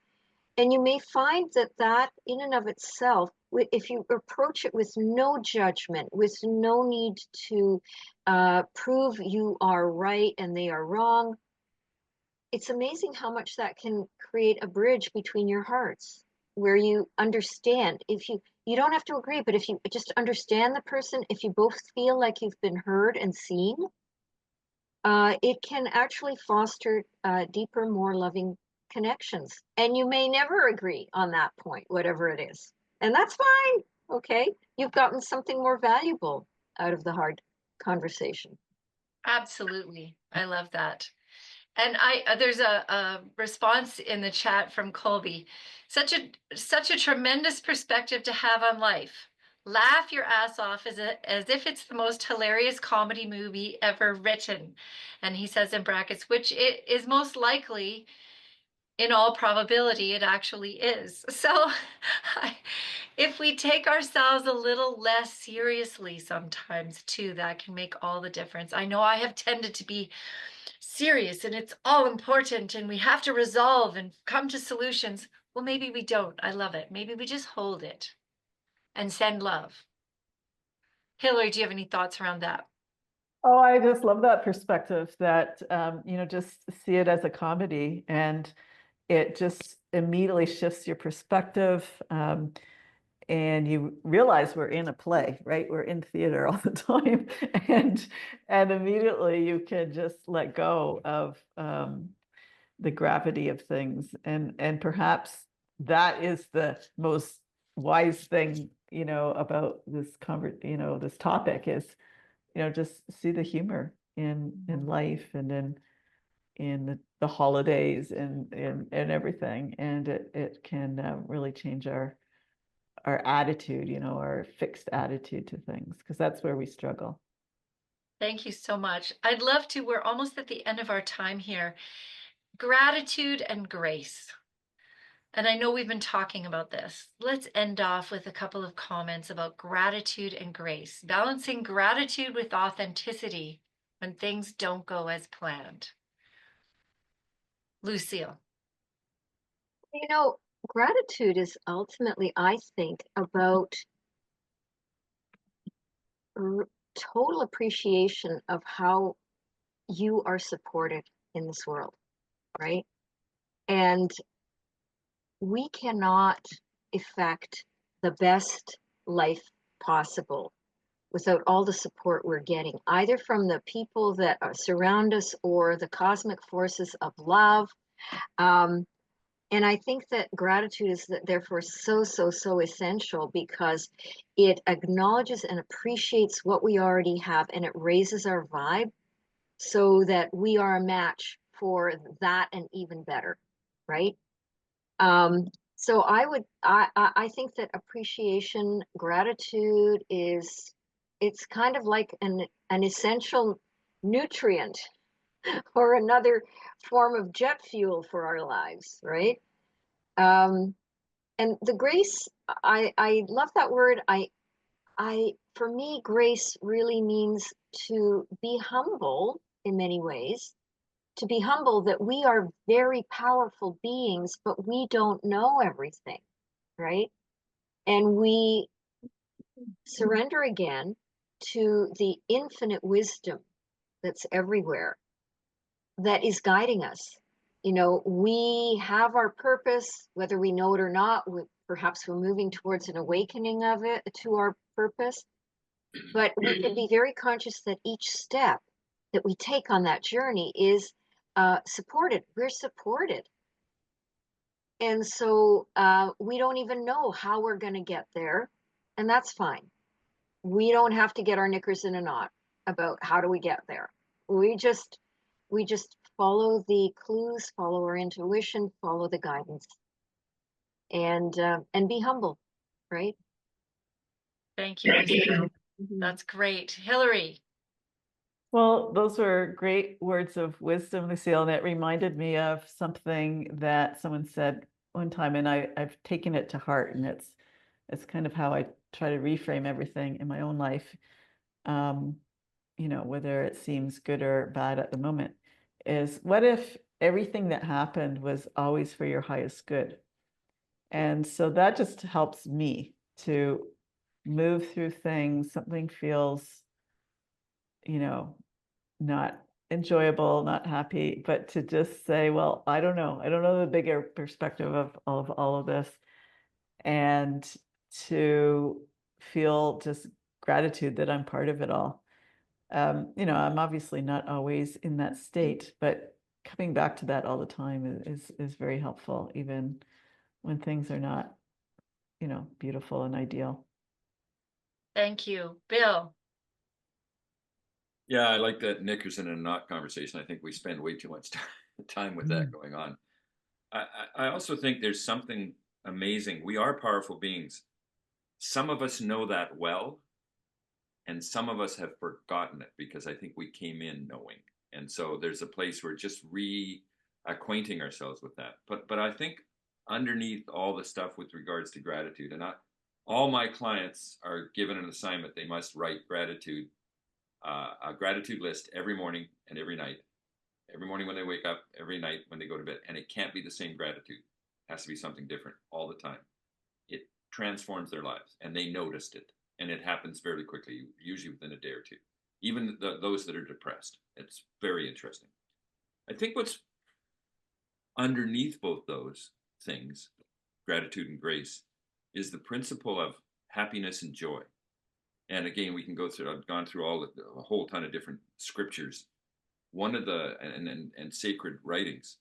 and you may find that in and of itself, if you approach it with no judgment, with no need to prove you are right and they are wrong, it's amazing how much that can create a bridge between your hearts where you understand. If you don't have to agree, but if you just understand the person, if you both feel like you've been heard and seen, it can actually foster deeper, more loving connections. And you may never agree on that point, whatever it is. And that's fine. Okay. You've gotten something more valuable out of the hard conversation. Absolutely. I love that. And there's a response in the chat from Colby. Such a tremendous perspective to have on life. Laugh your ass off as if it's the most hilarious comedy movie ever written. And he says in brackets, which it is most likely, in all probability, it actually is. So if we take ourselves a little less seriously sometimes too, that can make all the difference. I know I have tended to be serious and it's all important and we have to resolve and come to solutions. Well, maybe we don't. I love it. Maybe we just hold it and send love. Hillary, do you have any thoughts around that? Oh, I just love that perspective that, just see it as a comedy and it just immediately shifts your perspective. And you realize we're in a play, right? We're in theater all the time. And immediately you can just let go of the gravity of things. And perhaps that is the most wise thing, about this topic is, just see the humor in life and in the holidays and everything. And it can really change our attitude, our fixed attitude to things, because that's where we struggle. Thank you so much. I'd love to, we're almost at the end of our time here. Gratitude and grace. And I know we've been talking about this. Let's end off with a couple of comments about gratitude and grace, balancing gratitude with authenticity when things don't go as planned. Lucille. Gratitude is ultimately, I think, about total appreciation of how you are supported in this world, right? And we cannot effect the best life possible without all the support we're getting, either from the people that surround us or the cosmic forces of love. Um, and I think that gratitude is therefore so, so, so essential because it acknowledges and appreciates what we already have, and it raises our vibe so that we are a match for that and even better, right? So I think that appreciation, gratitude it's kind of like an essential nutrient or another form of jet fuel for our lives, right? Um, and the grace, I love that word. For me, grace really means to be humble in many ways, to be humble that we are very powerful beings, but we don't know everything, right? And we surrender again to the infinite wisdom that's everywhere, that is guiding us. You know, we have our purpose, whether we know it or not. Perhaps we're moving towards an awakening of it to our purpose, but we can be very conscious that each step that we take on that journey is supported. We're supported. And so we don't even know how we're going to get there, and that's fine. We don't have to get our knickers in a knot about how do we get there. We just follow the clues, follow our intuition, follow the guidance, and be humble, right? Thank you, Isabel. Mhm. That's great. Hillary. Well, those were great words of wisdom, Lucille, and it reminded me of something that someone said one time, and I've taken it to heart, and it's kind of how I try to reframe everything in my own life. Um, whether it seems good or bad at the moment, is what if everything that happened was always for your highest good? And so that just helps me to move through things. Something feels, you know, not enjoyable, not happy, but to just say, well, I don't know. I don't know the bigger perspective of all of this. And to feel just gratitude that I'm part of it all. I'm obviously not always in that state, but coming back to that all the time is very helpful, even when things are not, beautiful and ideal. Thank you. Bill. Yeah, I like that knickers in a knot conversation. I think we spend way too much time with that going on. I also think there's something amazing. We are powerful beings. Some of us know that well, and some of us have forgotten it because I think we came in knowing. And so there's a place where just reacquainting ourselves with that. But I think underneath all the stuff with regards to gratitude, and all my clients are given an assignment. They must write a gratitude list every morning and every night. Every morning when they wake up, every night when they go to bed. And it can't be the same gratitude. It has to be something different all the time. It transforms their lives, and they noticed it. And it happens very quickly, usually within a day or two. Even those that are depressed. It's very interesting. I think what's underneath both those things, gratitude and grace, is the principle of happiness and joy. And again, we can go through, I've gone through a whole ton of different scriptures. One of the, and sacred writings,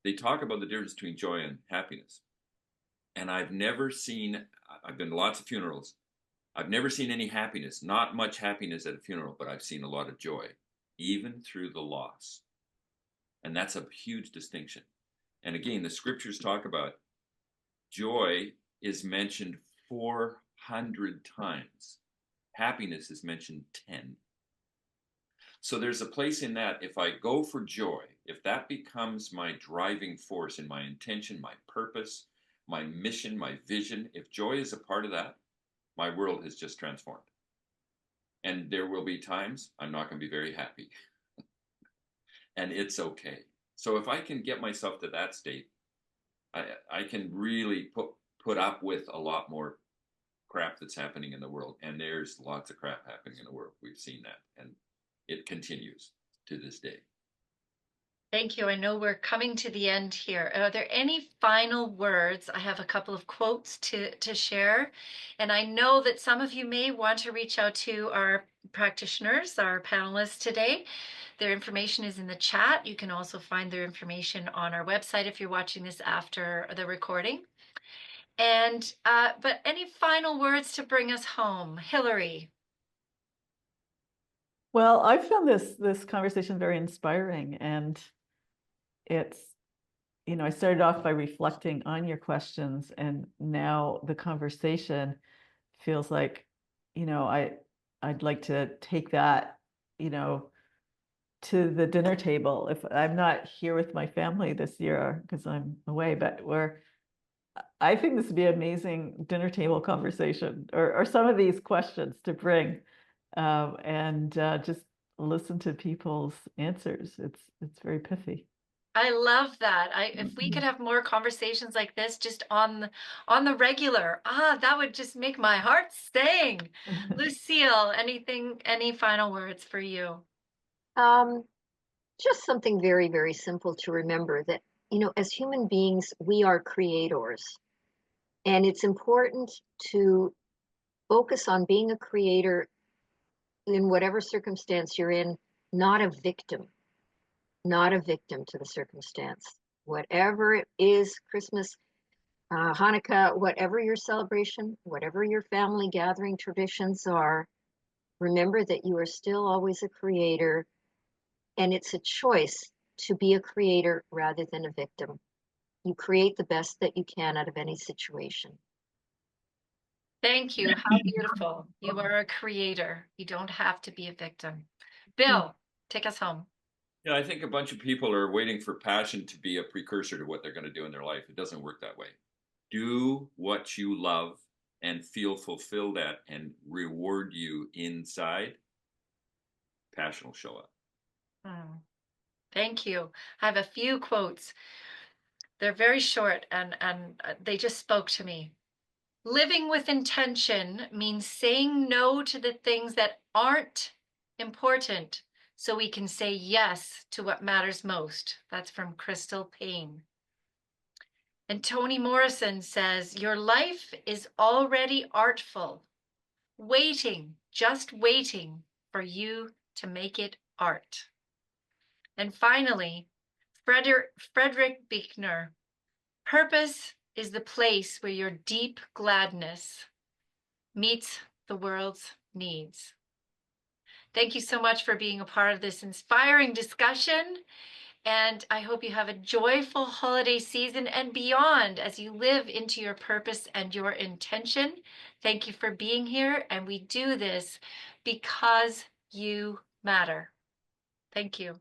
they talk about the difference between joy and happiness. And I've been to lots of funerals. I've never seen any happiness, not much happiness at a funeral, but I've seen a lot of joy, even through the loss. And that's a huge distinction. And again, the scriptures talk about joy is mentioned 400 times. Happiness is mentioned 10. So there's a place in that. If I go for joy, if that becomes my driving force and my intention, my purpose, my mission, my vision, if joy is a part of that, my world has just transformed. And there will be times I'm not going to be very happy. And it's okay. So if I can get myself to that state, I can really put up with a lot more crap that's happening in the world. And there's lots of crap happening in the world. We've seen that. And it continues to this day. Thank you. I know we're coming to the end here. Are there any final words? I have a couple of quotes to share, and I know that some of you may want to reach out to our practitioners, our panelists today. Their information is in the chat. You can also find their information on our website if you're watching this after the recording. And but any final words to bring us home, Hillary? Well, I found this conversation very inspiring, and it's, I started off by reflecting on your questions, and now the conversation feels like, I'd like to take that, to the dinner table. If I'm not here with my family this year because I'm away, but I think this would be an amazing dinner table conversation, or some of these questions to bring, and just listen to people's answers. It's very pithy. I love that. If we could have more conversations like this just on the regular, that would just make my heart sing. Lucille, any final words for you? Um, just something very, very simple to remember that, as human beings, we are creators. And it's important to focus on being a creator in whatever circumstance you're in, not a victim, not a victim to the circumstance. Whatever it is, Christmas, Hanukkah, whatever your celebration, whatever your family gathering traditions are, remember that you are still always a creator, and it's a choice to be a creator rather than a victim. You create the best that you can out of any situation. Thank you. How beautiful. You are a creator. You don't have to be a victim. Bill, take us home. Yeah, I think a bunch of people are waiting for passion to be a precursor to what they're going to do in their life. It doesn't work that way. Do what you love and feel fulfilled at and reward you inside. Passion will show up. Oh, thank you. I have a few quotes. They're very short and they just spoke to me. Living with intention means saying no to the things that aren't important so we can say yes to what matters most. That's from Crystal Payne. And Toni Morrison says, your life is already artful, waiting, just waiting for you to make it art. And finally, Frederick Buechner, purpose is the place where your deep gladness meets the world's needs. Thank you so much for being a part of this inspiring discussion. And I hope you have a joyful holiday season and beyond as you live into your purpose and your intention. Thank you for being here. And we do this because you matter. Thank you.